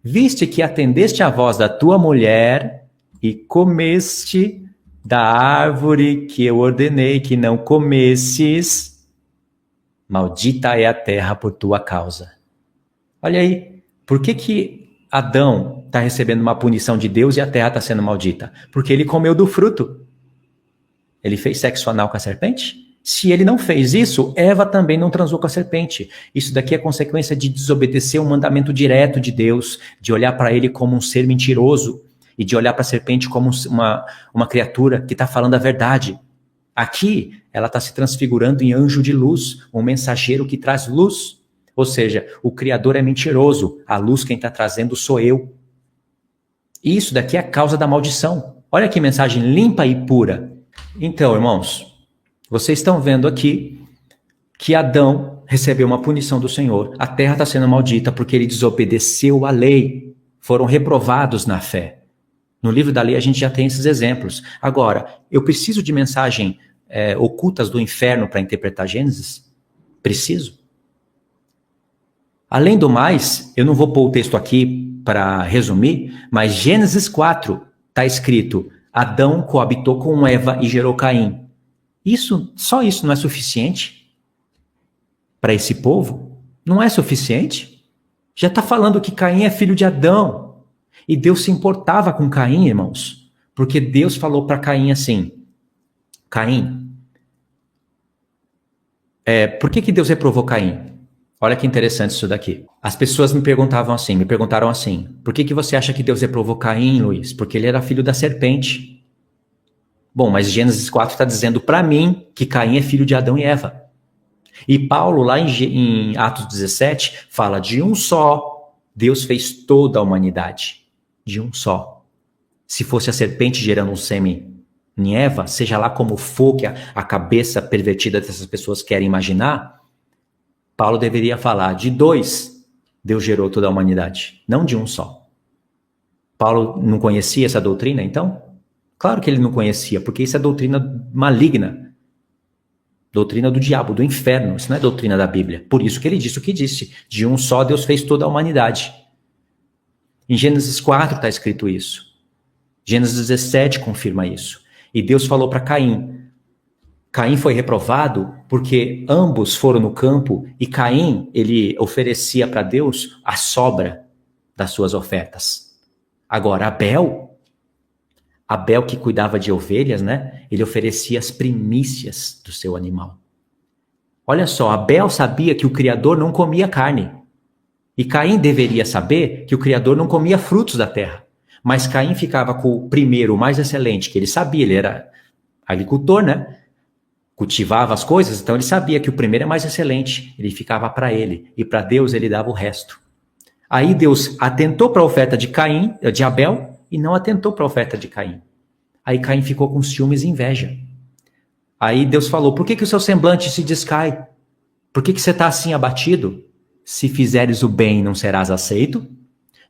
Viste que atendeste à voz da tua mulher e comeste da árvore que eu ordenei que não comesses, maldita é a terra por tua causa. Olha aí, por que Adão está recebendo uma punição de Deus e a terra está sendo maldita? Porque ele comeu do fruto. Ele fez sexo anal com a serpente? Se ele não fez isso, Eva também não transou com a serpente. Isso daqui é consequência de desobedecer um mandamento direto de Deus, de olhar para ele como um ser mentiroso e de olhar para a serpente como uma criatura que está falando a verdade. Aqui, ela está se transfigurando em anjo de luz, um mensageiro que traz luz. Ou seja, o Criador é mentiroso, a luz quem está trazendo sou eu. Isso daqui é a causa da maldição. Olha que mensagem limpa e pura. Então, irmãos, vocês estão vendo aqui que Adão recebeu uma punição do Senhor. A terra está sendo maldita porque ele desobedeceu a lei. Foram reprovados na fé. No livro da lei a gente já tem esses exemplos. Agora, eu preciso de mensagem ocultas do inferno para interpretar Gênesis? Preciso. Além do mais, eu não vou pôr o texto aqui para resumir, mas Gênesis 4 está escrito, Adão coabitou com Eva e gerou Caim. Só isso não é suficiente para esse povo? Não é suficiente? Já está falando que Caim é filho de Adão. E Deus se importava com Caim, irmãos. Porque Deus falou para Caim assim, Caim, por que Deus reprovou Caim? Olha que interessante isso daqui. As pessoas me perguntaram assim, por que você acha que Deus reprovou Caim, Luiz? Porque ele era filho da serpente. Bom, mas Gênesis 4 está dizendo para mim que Caim é filho de Adão e Eva. E Paulo, lá em Atos 17, fala de um só, Deus fez toda a humanidade. De um só. Se fosse a serpente gerando um sêmen em Eva, seja lá como for que a cabeça pervertida dessas pessoas querem imaginar, Paulo deveria falar de dois, Deus gerou toda a humanidade, não de um só. Paulo não conhecia essa doutrina, então? Claro que ele não conhecia, porque isso é doutrina maligna. Doutrina do diabo, do inferno. Isso não é doutrina da Bíblia. Por isso que ele disse o que disse. De um só Deus fez toda a humanidade. Em Gênesis 4 está escrito isso. Gênesis 17 confirma isso. E Deus falou para Caim. Caim foi reprovado porque ambos foram no campo e Caim, ele oferecia para Deus a sobra das suas ofertas. Agora, Abel que cuidava de ovelhas, né? Ele oferecia as primícias do seu animal. Olha só, Abel sabia que o Criador não comia carne. E Caim deveria saber que o Criador não comia frutos da terra. Mas Caim ficava com o primeiro, o mais excelente, que ele sabia, ele era agricultor, né? Cultivava as coisas, então ele sabia que o primeiro é mais excelente. Ele ficava para ele. E para Deus ele dava o resto. Aí Deus atentou para a oferta de Abel, e não atentou para a oferta de Caim. Aí Caim ficou com ciúmes e inveja. Aí Deus falou, por que o seu semblante se descai? Por que você está assim abatido? Se fizeres o bem, não serás aceito?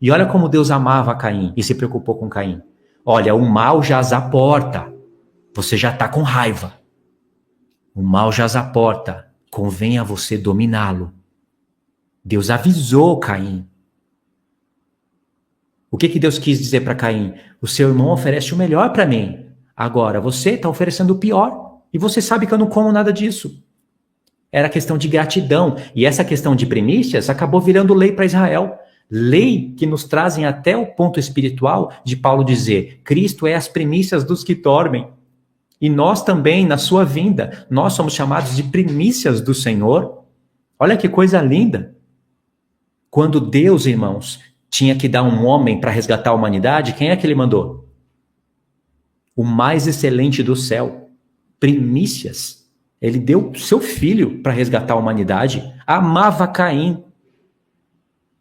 E olha como Deus amava Caim e se preocupou com Caim. Olha, o mal jaz à porta. Você já está com raiva. O mal jaz à porta. Convém a você dominá-lo. Deus avisou Caim. O que Deus quis dizer para Caim? O seu irmão oferece o melhor para mim. Agora, você está oferecendo o pior. E você sabe que eu não como nada disso. Era questão de gratidão. E essa questão de primícias acabou virando lei para Israel. Lei que nos trazem até o ponto espiritual de Paulo dizer, Cristo é as primícias dos que dormem. E nós também, na sua vinda, nós somos chamados de primícias do Senhor. Olha que coisa linda. Quando Deus, irmãos, tinha que dar um homem para resgatar a humanidade, quem é que ele mandou? O mais excelente do céu. Primícias. Ele deu seu filho para resgatar a humanidade. Amava Caim.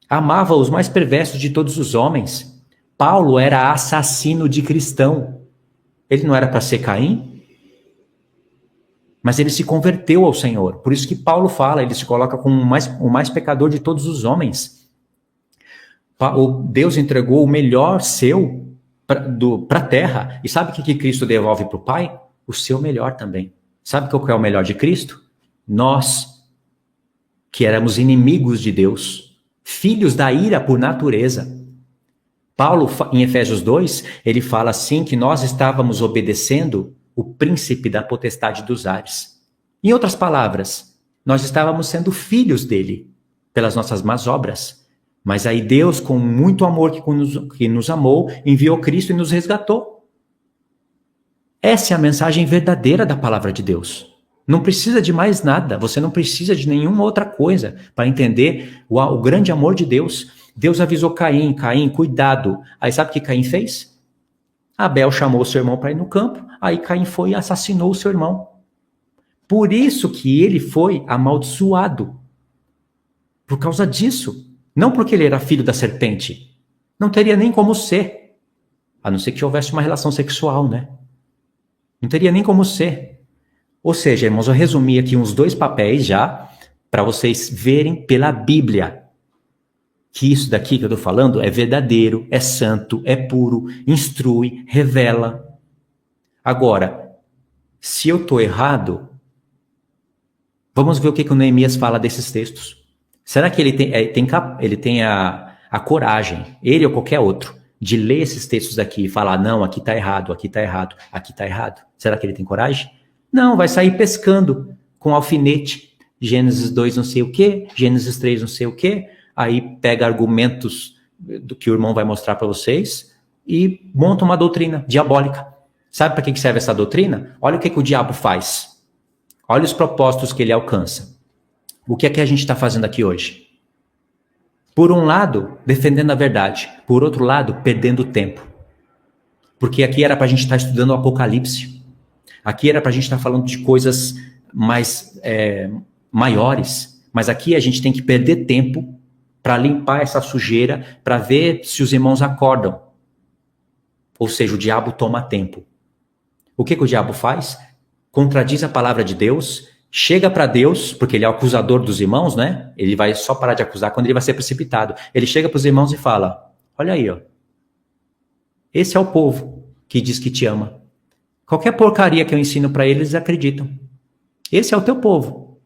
Amava os mais perversos de todos os homens. Paulo era assassino de cristão. Ele não era para ser Caim? Mas ele se converteu ao Senhor. Por isso que Paulo fala, ele se coloca como o mais pecador de todos os homens. Deus entregou o melhor seu para a terra. E sabe o que Cristo devolve para o Pai? O seu melhor também. Sabe qual que é o melhor de Cristo? Nós, que éramos inimigos de Deus, filhos da ira por natureza. Paulo, em Efésios 2, ele fala assim que nós estávamos obedecendo o príncipe da potestade dos ares. Em outras palavras, nós estávamos sendo filhos dele pelas nossas más obras. Mas aí Deus, com muito amor que nos amou, enviou Cristo e nos resgatou. Essa é a mensagem verdadeira da palavra de Deus. Não precisa de mais nada, você não precisa de nenhuma outra coisa para entender o grande amor de Deus. Deus avisou Caim, cuidado. Aí sabe o que Caim fez? Abel chamou seu irmão para ir no campo, aí Caim foi e assassinou o seu irmão. Por isso que ele foi amaldiçoado. Por causa disso. Não porque ele era filho da serpente. Não teria nem como ser. A não ser que houvesse uma relação sexual, né? Não teria nem como ser. Ou seja, irmãos, eu resumi aqui uns 2 papéis já, para vocês verem pela Bíblia que isso daqui que eu estou falando é verdadeiro, é santo, é puro, instrui, revela. Agora, se eu estou errado, vamos ver o que o Neemias fala desses textos. Será que ele tem a coragem, ele ou qualquer outro, de ler esses textos aqui e falar, não, aqui está errado, aqui está errado, aqui está errado? Será que ele tem coragem? Não, vai sair pescando com alfinete. Gênesis 2 não sei o quê, Gênesis 3 não sei o quê. aí pega argumentos do que o irmão vai mostrar para vocês e monta uma doutrina diabólica. Sabe para que serve essa doutrina? Olha o que o diabo faz. Olha os propósitos que ele alcança. O que é que a gente está fazendo aqui hoje? Por um lado, defendendo a verdade. Por outro lado, perdendo tempo. Porque aqui era para a gente estar estudando o Apocalipse. Aqui era para a gente estar falando de coisas mais maiores. Mas aqui a gente tem que perder tempo para limpar essa sujeira, para ver se os irmãos acordam. Ou seja, o diabo toma tempo. O que o diabo faz? Contradiz a palavra de Deus, chega para Deus, porque ele é o acusador dos irmãos, né? Ele vai só parar de acusar quando ele vai ser precipitado. Ele chega para os irmãos e fala, olha aí, ó. Esse é o povo que diz que te ama. Qualquer porcaria que eu ensino para eles, eles acreditam. Esse é o teu povo.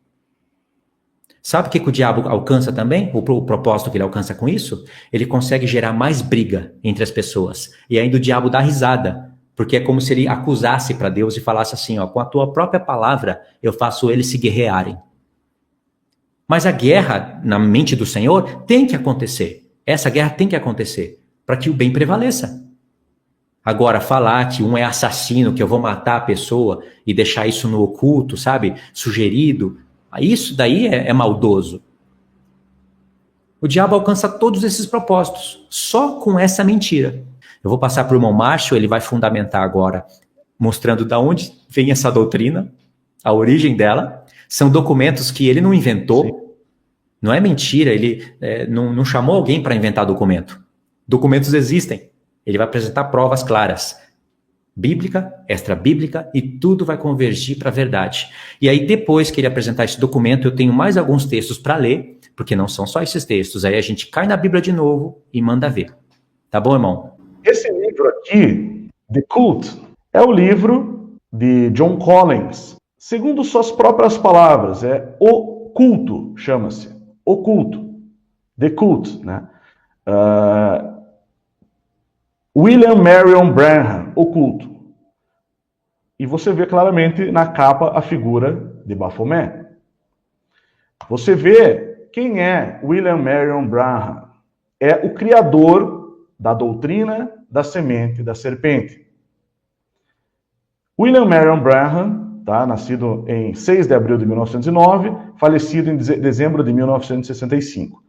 Sabe o que o diabo alcança também? O propósito que ele alcança com isso? Ele consegue gerar mais briga entre as pessoas. E ainda o diabo dá risada. Porque é como se ele acusasse para Deus e falasse assim, ó, com a tua própria palavra, eu faço eles se guerrearem. Mas a guerra, na mente do Senhor, tem que acontecer. Essa guerra tem que acontecer, para que o bem prevaleça. Agora, falar que um é assassino, que eu vou matar a pessoa e deixar isso no oculto, sabe, sugerido, isso daí é maldoso. O diabo alcança todos esses propósitos, só com essa mentira. Eu vou passar para o irmão Márcio, ele vai fundamentar agora, mostrando de onde vem essa doutrina, a origem dela. São documentos que ele não inventou, sim. Não é mentira, ele não chamou alguém para inventar documento. Documentos existem, ele vai apresentar provas claras, bíblica, extra-bíblica, e tudo vai convergir para a verdade. E aí depois que ele apresentar esse documento, eu tenho mais alguns textos para ler, porque não são só esses textos, aí a gente cai na Bíblia de novo e manda ver. Tá bom, irmão? Esse livro aqui, The Cult, é o livro de John Collins. Segundo suas próprias palavras, é o culto, chama-se. O culto. The Cult, né? William Marion Branham, o culto. E você vê claramente na capa a figura de Baphomet. Você vê quem é William Marion Branham. É o criador da doutrina da semente da serpente. William Marion Branham, tá, nascido em 6 de abril de 1909, falecido em dezembro de 1965.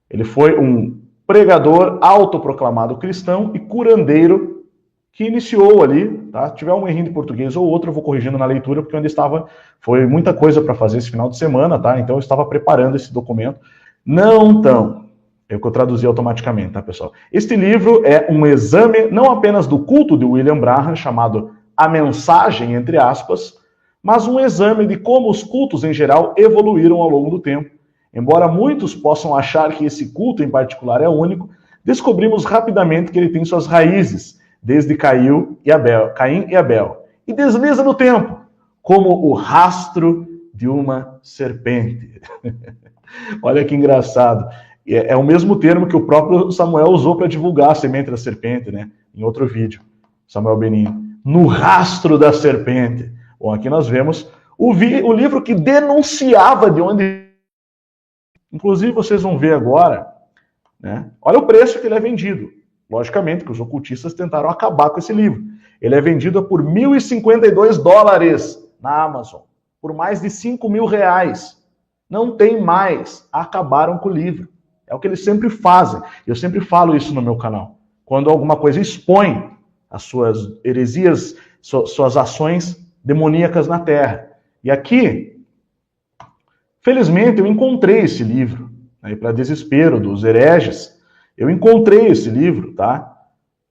Ele foi um pregador autoproclamado cristão e curandeiro que iniciou ali, tá? Se tiver um errinho de português ou outro, eu vou corrigindo na leitura, porque onde estava foi muita coisa para fazer esse final de semana, tá? Então eu estava preparando esse documento. Não tão. É o que eu traduzi automaticamente, tá, pessoal? Este livro é um exame não apenas do culto de William Branham, chamado A Mensagem, entre aspas, mas um exame de como os cultos em geral evoluíram ao longo do tempo. Embora muitos possam achar que esse culto em particular é único, descobrimos rapidamente que ele tem suas raízes, desde Caim e Abel, e desliza no tempo, como o rastro de uma serpente. Olha que engraçado. É o mesmo termo que o próprio Samuel usou para divulgar a semente da serpente, né? Em outro vídeo, Samuel Benini. No rastro da serpente. Bom, aqui nós vemos o livro que denunciava de onde... Inclusive, vocês vão ver agora, né? Olha o preço que ele é vendido. Logicamente que os ocultistas tentaram acabar com esse livro. Ele é vendido por $1.052 na Amazon. Por mais de R$5.000. Não tem mais. Acabaram com o livro. É o que eles sempre fazem. Eu sempre falo isso no meu canal. Quando alguma coisa expõe as suas heresias, suas ações demoníacas na Terra. E aqui, felizmente, eu encontrei esse livro. Né, para desespero dos hereges, eu encontrei esse livro, tá?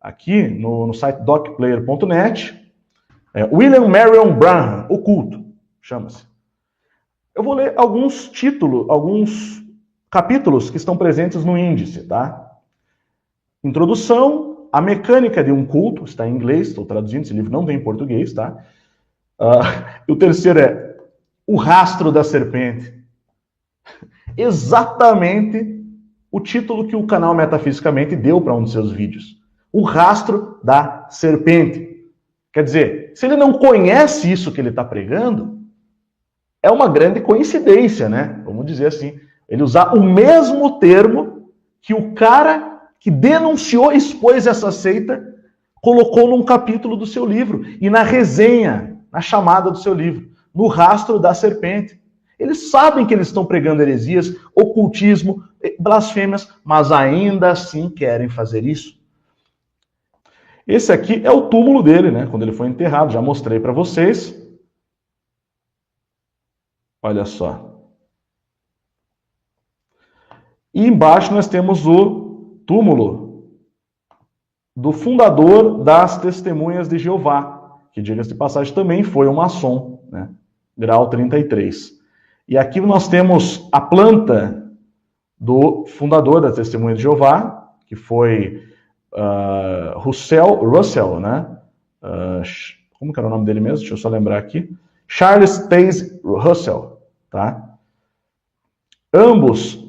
Aqui no site docplayer.net. William Marion Branham, O Culto, chama-se. Eu vou ler alguns títulos, alguns capítulos que estão presentes no índice, tá? Introdução, a mecânica de um culto, está em inglês, estou traduzindo, esse livro não tem em português, tá? O terceiro é o rastro da serpente. Exatamente o título que o canal Metafisicamente deu para um de seus vídeos. O rastro da serpente. Quer dizer, se ele não conhece isso que ele está pregando, é uma grande coincidência, né? Vamos dizer assim, Ele usar o mesmo termo que o cara que denunciou e expôs essa seita colocou num capítulo do seu livro e na resenha, na chamada do seu livro, no rastro da serpente. Eles sabem que eles estão pregando heresias, ocultismo, blasfêmias, mas ainda assim querem fazer isso. Esse aqui é o túmulo dele, né? Quando ele foi enterrado, já mostrei para vocês. Olha só. E embaixo nós temos o túmulo do fundador das Testemunhas de Jeová, que, diga-se de passagem, também foi um maçom, né? Grau 33. E aqui nós temos a planta do fundador das Testemunhas de Jeová, que foi Russell, né? Como que era o nome dele mesmo? Deixa eu só lembrar aqui. Charles Taze Russell, tá? Ambos,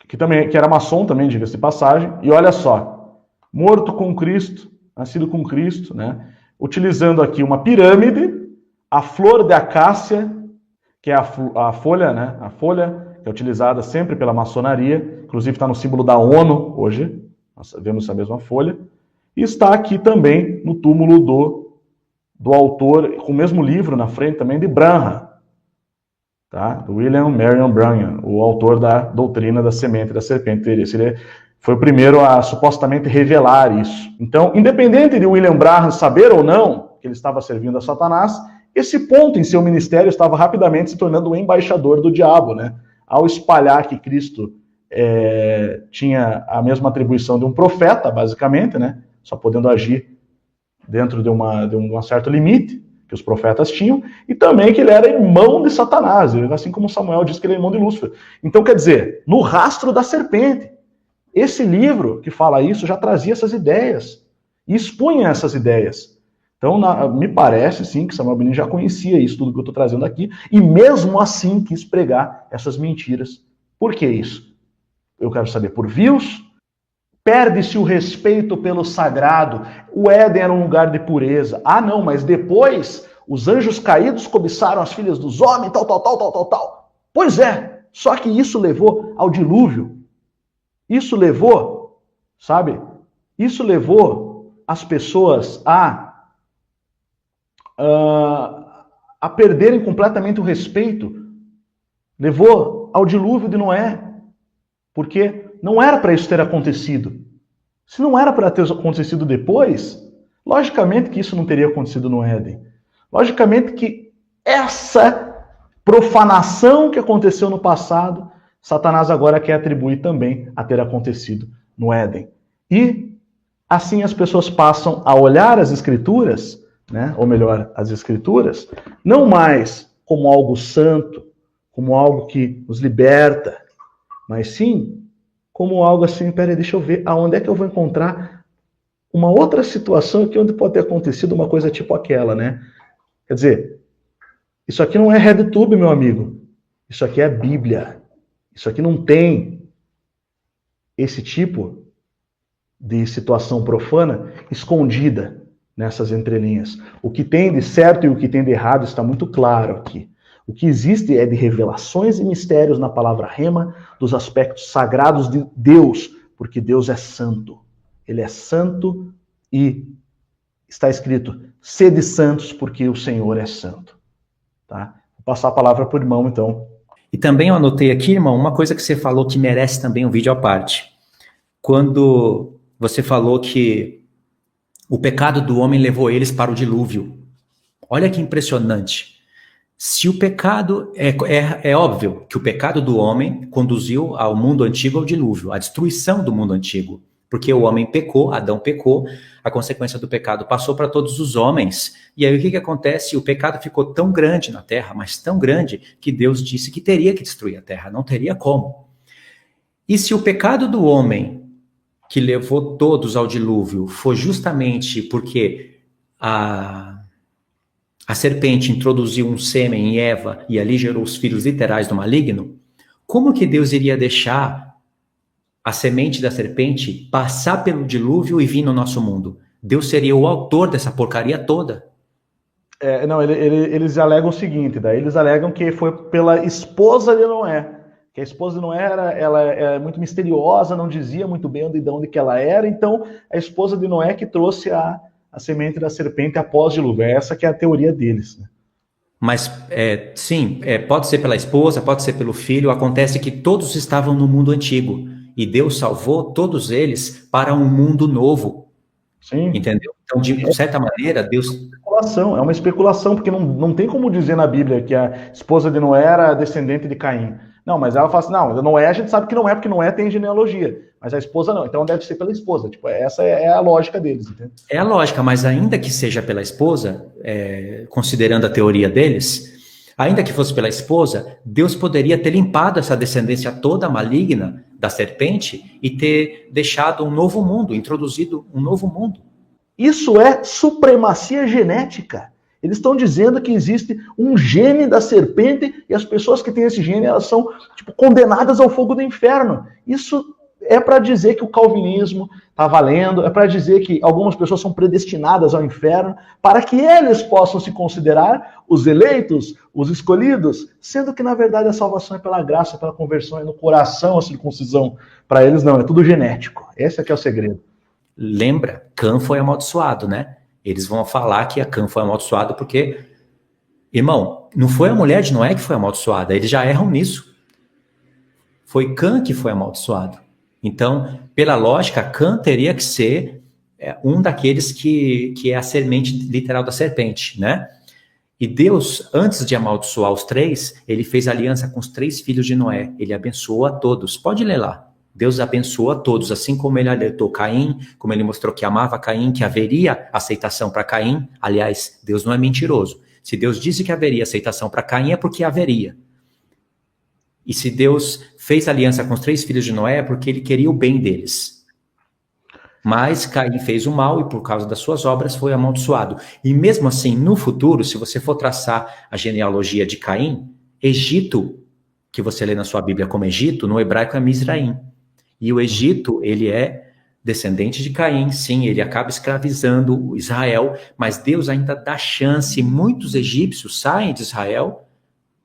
que era maçom também, diga-se de passagem, e olha só, morto com Cristo, nascido com Cristo, né? Utilizando aqui uma pirâmide, a flor de acácia, que é a folha, né? A folha que é utilizada sempre pela maçonaria, inclusive está no símbolo da ONU hoje, nós vemos essa mesma folha, e está aqui também no túmulo do autor, com o mesmo livro na frente também, de Branham, tá? William Marion Branham, o autor da doutrina da semente da serpente. Ele foi o primeiro a supostamente revelar isso. Então, independente de William Branham saber ou não que ele estava servindo a Satanás, esse ponto em seu ministério estava rapidamente se tornando o embaixador do diabo, né? Ao espalhar que Cristo tinha a mesma atribuição de um profeta, basicamente, né? Só podendo agir dentro de um certo limite que os profetas tinham, e também que ele era irmão de Satanás, assim como Samuel diz que ele é irmão de Lúcifer. Então, quer dizer, no rastro da serpente, esse livro que fala isso já trazia essas ideias, e expunha essas ideias. Então, me parece, sim, que Samuel Benin já conhecia isso, tudo que eu estou trazendo aqui, e mesmo assim quis pregar essas mentiras. Por que isso? Eu quero saber, por views? Perde-se o respeito pelo sagrado. O Éden era um lugar de pureza. Ah, não, mas depois os anjos caídos cobiçaram as filhas dos homens, tal. Pois é, só que isso levou ao dilúvio. Isso levou, sabe? Isso levou as pessoas a perderem completamente o respeito. Levou ao dilúvio de Noé. Porque não era para isso ter acontecido. Se não era para ter acontecido depois, logicamente que isso não teria acontecido no Éden. Logicamente que essa profanação que aconteceu no passado, Satanás agora quer atribuir também a ter acontecido no Éden. E assim as pessoas passam a olhar as Escrituras, né? Ou melhor, as Escrituras, não mais como algo santo, como algo que nos liberta, mas sim como algo assim, peraí, deixa eu ver aonde é que eu vou encontrar uma outra situação aqui onde pode ter acontecido uma coisa tipo aquela, né? Quer dizer, isso aqui não é RedTube, meu amigo. Isso aqui é Bíblia. Isso aqui não tem esse tipo de situação profana escondida nessas entrelinhas. O que tem de certo e o que tem de errado está muito claro aqui. O que existe é de revelações e mistérios na palavra rema, dos aspectos sagrados de Deus, porque Deus é santo. Ele é santo e está escrito, sede santos, porque o Senhor é santo. Tá? Vou passar a palavra para o irmão, então. E também eu anotei aqui, irmão, uma coisa que você falou que merece também um vídeo à parte. Quando você falou que o pecado do homem levou eles para o dilúvio. Olha que impressionante. Se o pecado, é óbvio que o pecado do homem conduziu ao mundo antigo ao dilúvio, à destruição do mundo antigo. Porque o homem pecou, Adão pecou, a consequência do pecado passou para todos os homens. E aí o que acontece? O pecado ficou tão grande na terra, mas tão grande, que Deus disse que teria que destruir a terra, não teria como. E se o pecado do homem, que levou todos ao dilúvio, foi justamente porque a serpente introduziu um sêmen em Eva e ali gerou os filhos literais do maligno, como que Deus iria deixar a semente da serpente passar pelo dilúvio e vir no nosso mundo? Deus seria o autor dessa porcaria toda. Não, eles alegam o seguinte, daí eles alegam que foi pela esposa de Noé Que a esposa de Noé ela é muito misteriosa, não dizia muito bem de onde que ela era, então a esposa de Noé que trouxe a semente da serpente após dilúvio. Essa que é a teoria deles, né? Mas, sim, pode ser pela esposa, pode ser pelo filho. Acontece que todos estavam no mundo antigo. E Deus salvou todos eles para um mundo novo. Sim. Entendeu? Então, de certa maneira, Deus... É uma especulação, porque não tem como dizer na Bíblia que a esposa de Noé era descendente de Caim. Não, mas ela fala assim, não, Noé a gente sabe que não é, porque Noé tem genealogia. Mas a esposa não, então deve ser pela esposa. Tipo, essa é a lógica deles, entende? É a lógica, mas ainda que seja pela esposa, considerando a teoria deles, ainda que fosse pela esposa, Deus poderia ter limpado essa descendência toda maligna da serpente e ter deixado um novo mundo, introduzido um novo mundo. Isso é supremacia genética. Eles estão dizendo que existe um gene da serpente e as pessoas que têm esse gene, elas são condenadas ao fogo do inferno. Isso é para dizer que o calvinismo está valendo, é para dizer que algumas pessoas são predestinadas ao inferno, para que eles possam se considerar os eleitos, os escolhidos, sendo que na verdade a salvação é pela graça, pela conversão, é no coração a circuncisão. Para eles não, é tudo genético. Esse aqui é o segredo. Lembra, Cã foi amaldiçoado, né? Eles vão falar que a Cã foi amaldiçoado porque, irmão, não foi a mulher de Noé que foi amaldiçoada, eles já erram nisso. Foi Cã que foi amaldiçoado. Então, pela lógica, Cã teria que ser um daqueles que é a semente literal da serpente, né? E Deus, antes de amaldiçoar os três, ele fez aliança com os 3 filhos de Noé. Ele abençoou a todos. Pode ler lá. Deus abençoou a todos, assim como ele alertou Caim, como ele mostrou que amava Caim, que haveria aceitação para Caim. Aliás, Deus não é mentiroso. Se Deus disse que haveria aceitação para Caim, é porque haveria. E se Deus fez aliança com os 3 filhos de Noé, é porque ele queria o bem deles. Mas Caim fez o mal e por causa das suas obras foi amaldiçoado. E mesmo assim, no futuro, se você for traçar a genealogia de Caim, Egito, que você lê na sua Bíblia como Egito, no hebraico é Mizraim. E o Egito, ele é descendente de Caim, sim, ele acaba escravizando Israel, mas Deus ainda dá chance, muitos egípcios saem de Israel,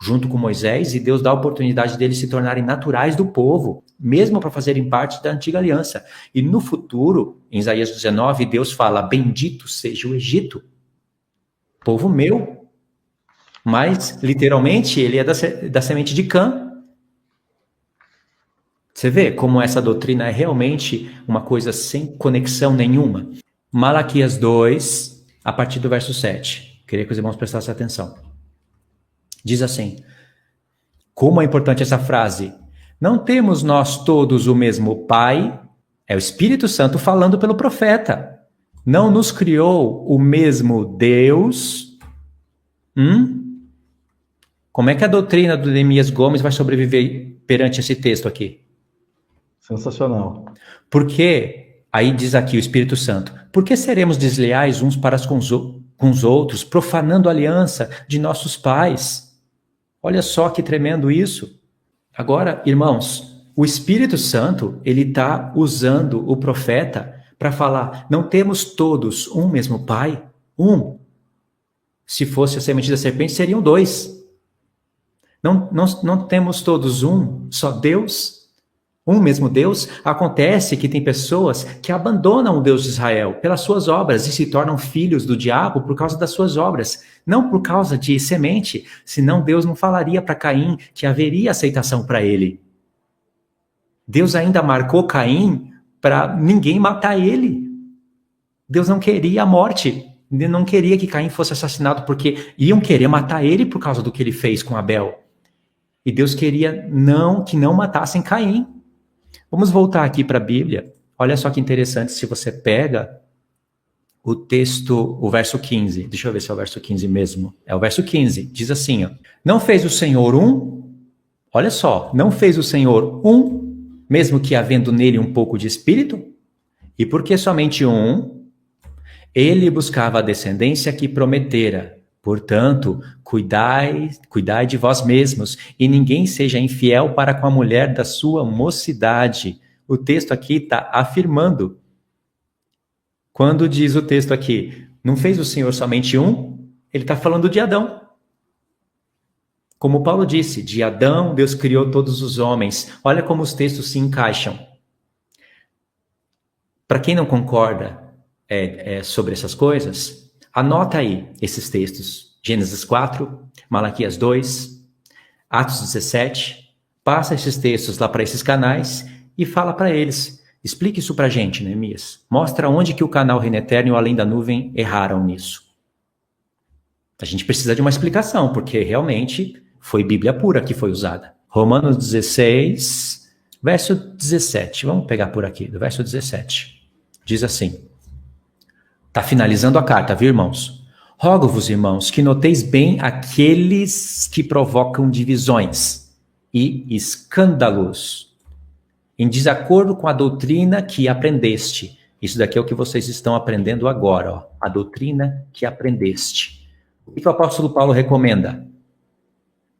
junto com Moisés, e Deus dá a oportunidade deles se tornarem naturais do povo, mesmo para fazerem parte da antiga aliança. E no futuro, em Isaías 19, Deus fala, bendito seja o Egito, povo meu. Mas, literalmente, ele é da semente de Cã. Você vê como essa doutrina é realmente uma coisa sem conexão nenhuma? Malaquias 2, a partir do verso 7. Queria que os irmãos prestassem atenção. Diz assim, como é importante essa frase. Não temos nós todos o mesmo Pai? É o Espírito Santo falando pelo profeta. Não nos criou o mesmo Deus? Como é que a doutrina do Neemias Gomes vai sobreviver perante esse texto aqui? Sensacional. Porque, aí diz aqui o Espírito Santo, por que seremos desleais uns para com os outros, profanando a aliança de nossos pais? Olha só que tremendo isso. Agora, irmãos, o Espírito Santo, ele está usando o profeta para falar, não temos todos um mesmo pai? Se fosse a semente da serpente, seriam 2. Não temos todos um, só Deus? Um mesmo Deus? Acontece que tem pessoas que abandonam o Deus de Israel pelas suas obras e se tornam filhos do diabo por causa das suas obras, não por causa de semente, senão Deus não falaria para Caim que haveria aceitação para ele. Deus ainda marcou Caim para ninguém matar ele. Deus não queria a morte, ele não queria que Caim fosse assassinado porque iam querer matar ele por causa do que ele fez com Abel. E Deus queria que não matassem Caim. Vamos voltar aqui para a Bíblia. Olha só que interessante, se você pega o texto, o verso 15. Deixa eu ver se é o verso 15 mesmo. É o verso 15. Diz assim, ó. Não fez o Senhor olha só, não fez o Senhor mesmo que havendo nele um pouco de espírito? E porque somente ele buscava a descendência que prometera. Portanto, cuidai de vós mesmos, e ninguém seja infiel para com a mulher da sua mocidade. O texto aqui está afirmando. Quando diz o texto aqui, não fez o Senhor somente ele está falando de Adão. Como Paulo disse, de Adão Deus criou todos os homens. Olha como os textos se encaixam. Para quem não concorda sobre essas coisas, anota aí esses textos. Gênesis 4, Malaquias 2, Atos 17. Passa esses textos lá para esses canais e fala para eles. Explique isso para a gente, Neemias. Mostra onde que o canal Reino Eterno e o Além da Nuvem erraram nisso. A gente precisa de uma explicação, porque realmente foi Bíblia pura que foi usada. Romanos 16, verso 17. Vamos pegar por aqui, do verso 17. Diz assim. Está finalizando a carta, viu, irmãos? Rogo-vos, irmãos, que noteis bem aqueles que provocam divisões e escândalos, em desacordo com a doutrina que aprendeste. Isso daqui é o que vocês estão aprendendo agora, ó, a doutrina que aprendeste. O que o apóstolo Paulo recomenda?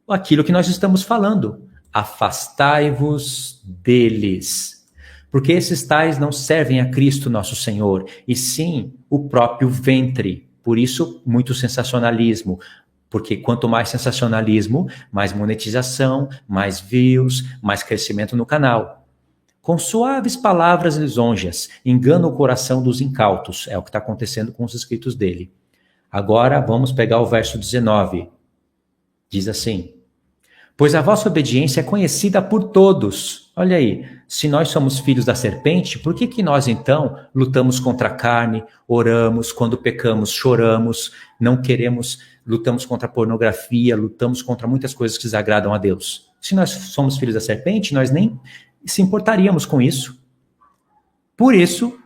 Aquilo que nós estamos falando. Afastai-vos deles. Porque esses tais não servem a Cristo nosso Senhor, e sim o próprio ventre. Por isso, muito sensacionalismo. Porque quanto mais sensacionalismo, mais monetização, mais views, mais crescimento no canal. Com suaves palavras lisonjas, engana o coração dos incautos. É o que está acontecendo com os escritos dele. Agora, vamos pegar o verso 19. Diz assim: pois a vossa obediência é conhecida por todos. Olha aí, se nós somos filhos da serpente, por que nós então lutamos contra a carne, oramos, quando pecamos choramos, não queremos, lutamos contra a pornografia, lutamos contra muitas coisas que desagradam a Deus? Se nós somos filhos da serpente, nós nem se importaríamos com isso. Por isso,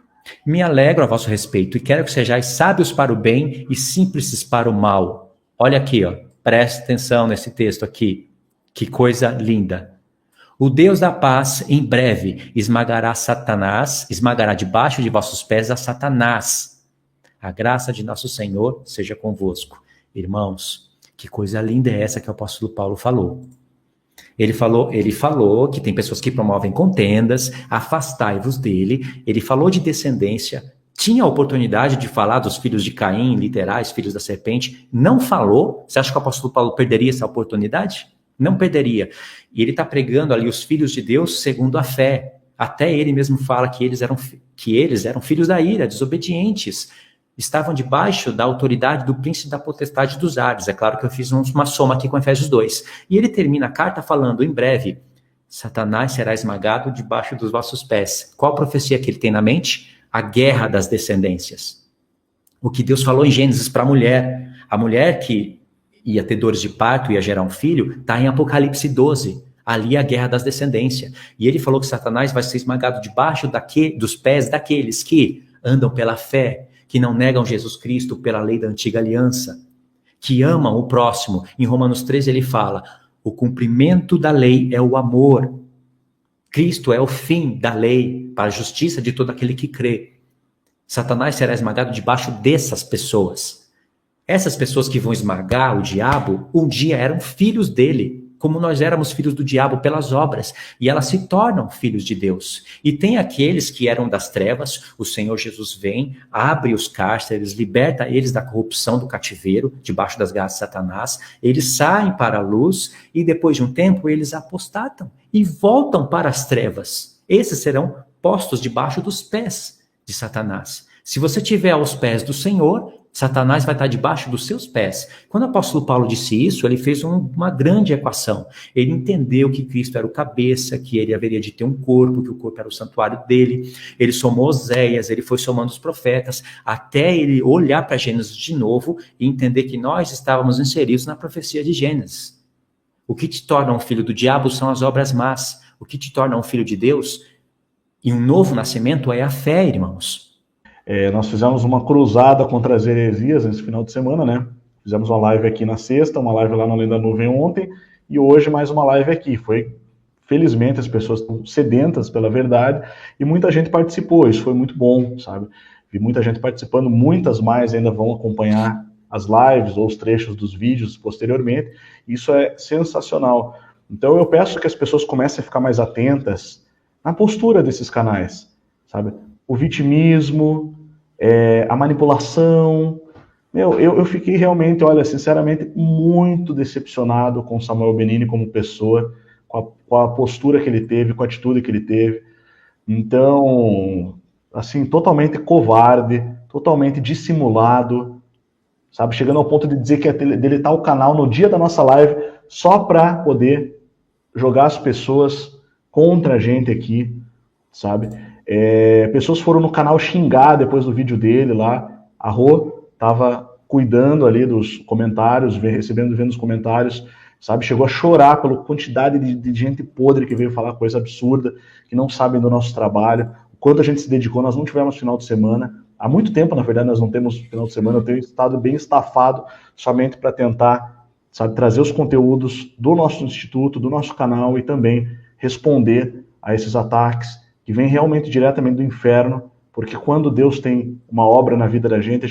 me alegro a vosso respeito e quero que sejais sábios para o bem e simples para o mal. Olha aqui, ó, preste atenção nesse texto aqui. Que coisa linda. O Deus da paz, em breve, esmagará Satanás, esmagará debaixo de vossos pés a Satanás. A graça de nosso Senhor seja convosco. Irmãos, que coisa linda é essa que o apóstolo Paulo falou. Ele falou que tem pessoas que promovem contendas, afastai-vos dele. Ele falou de descendência, tinha a oportunidade de falar dos filhos de Caim, literais, filhos da serpente, não falou. Você acha que o apóstolo Paulo perderia essa oportunidade? Não perderia. E ele está pregando ali os filhos de Deus segundo a fé. Até ele mesmo fala que eles eram filhos da ira, desobedientes. Estavam debaixo da autoridade do príncipe da potestade dos ares. É claro que eu fiz uma soma aqui com Efésios 2. E ele termina a carta falando, em breve, Satanás será esmagado debaixo dos vossos pés. Qual profecia que ele tem na mente? A guerra das descendências. O que Deus falou em Gênesis para a mulher que ia ter dores de parto, ia gerar um filho, está em Apocalipse 12. Ali é a guerra das descendências. E ele falou que Satanás vai ser esmagado debaixo dos pés daqueles que andam pela fé, que não negam Jesus Cristo pela lei da antiga aliança, que amam o próximo. Em Romanos 13 ele fala, o cumprimento da lei é o amor. Cristo é o fim da lei para a justiça de todo aquele que crê. Satanás será esmagado debaixo dessas pessoas. Essas pessoas que vão esmagar o diabo, um dia eram filhos dele, como nós éramos filhos do diabo pelas obras, e elas se tornam filhos de Deus. E tem aqueles que eram das trevas, o Senhor Jesus vem, abre os cárceres, liberta eles da corrupção do cativeiro, debaixo das garras de Satanás, eles saem para a luz, e depois de um tempo eles apostatam, e voltam para as trevas. Esses serão postos debaixo dos pés de Satanás. Se você estiver aos pés do Senhor, Satanás vai estar debaixo dos seus pés. Quando o apóstolo Paulo disse isso, ele fez uma grande equação. Ele entendeu que Cristo era o cabeça, que ele haveria de ter um corpo, que o corpo era o santuário dele. Ele somou Oséias, ele foi somando os profetas, até ele olhar para Gênesis de novo e entender que nós estávamos inseridos na profecia de Gênesis. O que te torna um filho do diabo são as obras más. O que te torna um filho de Deus e um novo nascimento é a fé, irmãos. Nós fizemos uma cruzada contra as heresias nesse final de semana, né? Fizemos uma live aqui na sexta, uma live lá no Além da Nuvem ontem, e hoje mais uma live aqui. Felizmente, as pessoas estão sedentas pela verdade, e muita gente participou, isso foi muito bom, sabe? Vi muita gente participando, muitas mais ainda vão acompanhar as lives ou os trechos dos vídeos posteriormente, isso é sensacional. Então eu peço que as pessoas comecem a ficar mais atentas na postura desses canais, sabe? O vitimismo, a manipulação. eu fiquei realmente, olha, sinceramente, muito decepcionado com Samuel Benini como pessoa, com a postura que ele teve, com a atitude que ele teve. Então, assim, totalmente covarde, totalmente dissimulado, sabe? Chegando ao ponto de dizer que ia deletar o canal no dia da nossa live só para poder jogar as pessoas contra a gente aqui, sabe? Pessoas foram no canal xingar depois do vídeo dele lá. A Rô tava cuidando ali dos comentários, vendo os comentários, sabe? Chegou a chorar pela quantidade de gente podre que veio falar coisa absurda, que não sabem do nosso trabalho, o quanto a gente se dedicou. Nós não tivemos final de semana. Há muito tempo, na verdade, nós não temos final de semana. Eu tenho estado bem estafado somente para tentar, sabe, trazer os conteúdos do nosso instituto, do nosso canal e também responder a esses ataques que vêm realmente diretamente do inferno, porque quando Deus tem uma obra na vida da gente,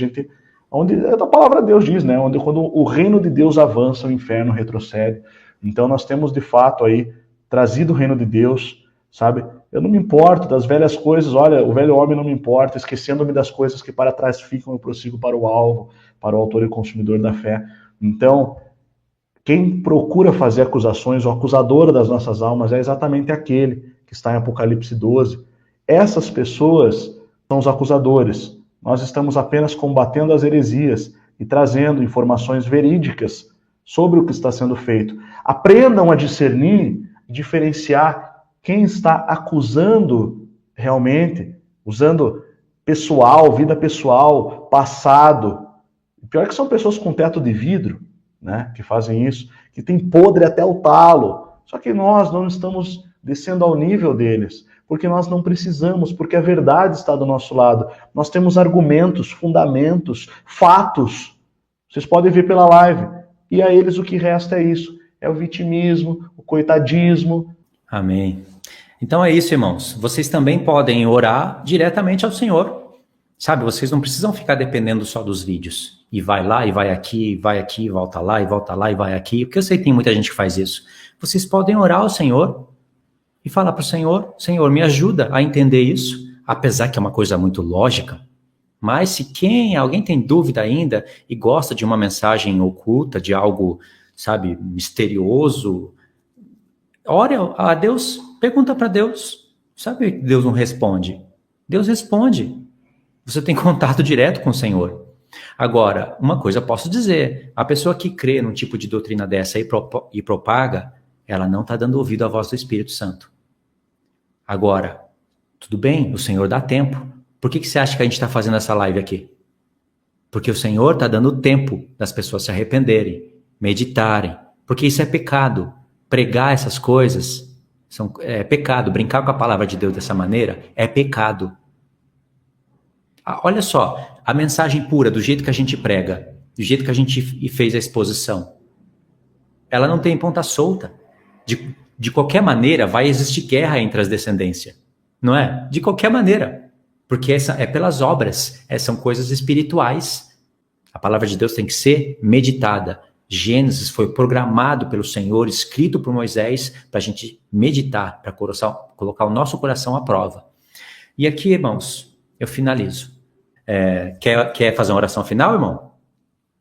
onde a palavra de Deus diz, né, quando o reino de Deus avança, o inferno retrocede. Então nós temos de fato aí trazido o reino de Deus, sabe? Eu não me importo das velhas coisas, olha, o velho homem não me importa, esquecendo-me das coisas que para trás ficam, eu prossigo para o alvo, para o autor e consumidor da fé. Então, quem procura fazer acusações, o acusador das nossas almas, é exatamente aquele que está em Apocalipse 12. Essas pessoas são os acusadores. Nós estamos apenas combatendo as heresias e trazendo informações verídicas sobre o que está sendo feito. Aprendam a discernir, diferenciar quem está acusando realmente, usando pessoal, vida pessoal, passado. O pior é que são pessoas com teto de vidro, né, que fazem isso, que tem podre até o talo. Só que nós não estamos descendo ao nível deles, porque nós não precisamos, porque a verdade está do nosso lado. Nós temos argumentos, fundamentos, fatos. Vocês podem ver pela live. E a eles o que resta é isso. É o vitimismo, o coitadismo. Amém. Então é isso, irmãos. Vocês também podem orar diretamente ao Senhor. Sabe, vocês não precisam ficar dependendo só dos vídeos. E vai lá, e vai aqui, volta lá, e volta lá, e vai aqui. Porque eu sei que tem muita gente que faz isso. Vocês podem orar ao Senhor e falar para o Senhor, Senhor, me ajuda a entender isso, apesar que é uma coisa muito lógica. Mas se alguém tem dúvida ainda e gosta de uma mensagem oculta, de algo, sabe, misterioso, ore a Deus, pergunta para Deus. Sabe que Deus não responde? Deus responde. Você tem contato direto com o Senhor. Agora, uma coisa eu posso dizer, a pessoa que crê num tipo de doutrina dessa e propaga, ela não está dando ouvido à voz do Espírito Santo. Agora, tudo bem, o Senhor dá tempo. Por que você acha que a gente está fazendo essa live aqui? Porque o Senhor está dando tempo das pessoas se arrependerem, meditarem, porque isso é pecado. Pregar essas coisas é pecado. Brincar com a palavra de Deus dessa maneira é pecado. Olha só, a mensagem pura, do jeito que a gente prega, do jeito que a gente fez a exposição, ela não tem ponta solta. De qualquer maneira, vai existir guerra entre as descendências, não é? De qualquer maneira, porque essa é pelas obras, são coisas espirituais. A palavra de Deus tem que ser meditada. Gênesis foi programado pelo Senhor, escrito por Moisés, para a gente meditar, para colocar o nosso coração à prova. E aqui, irmãos, eu finalizo. Quer fazer uma oração final, irmão?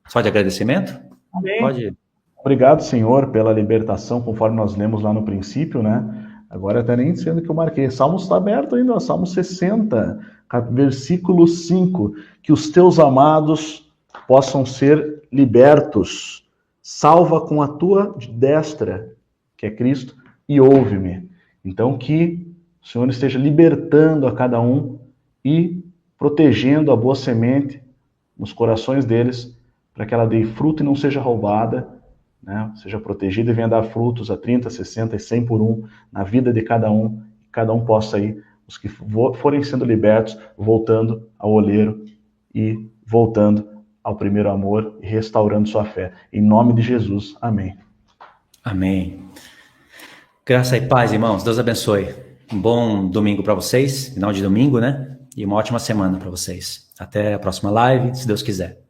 Só de agradecimento? Amém. Pode. Obrigado, Senhor, pela libertação, conforme nós lemos lá no princípio, né? Agora até nem sendo que eu marquei. Salmos está aberto ainda, Salmo 60, versículo 5. Que os teus amados possam ser libertos. Salva com a tua destra, que é Cristo, e ouve-me. Então que o Senhor esteja libertando a cada um e protegendo a boa semente nos corações deles, para que ela dê fruto e não seja roubada, né? Seja protegida e venha dar frutos a 30, 60 e 100 por um na vida de cada um, que cada um possa ir, os que forem sendo libertos, voltando ao oleiro e voltando ao primeiro amor e restaurando sua fé. Em nome de Jesus, amém. Amém. Graça e paz, irmãos. Deus abençoe. Um bom domingo para vocês, final de domingo, né? E uma ótima semana para vocês. Até a próxima live, se Deus quiser.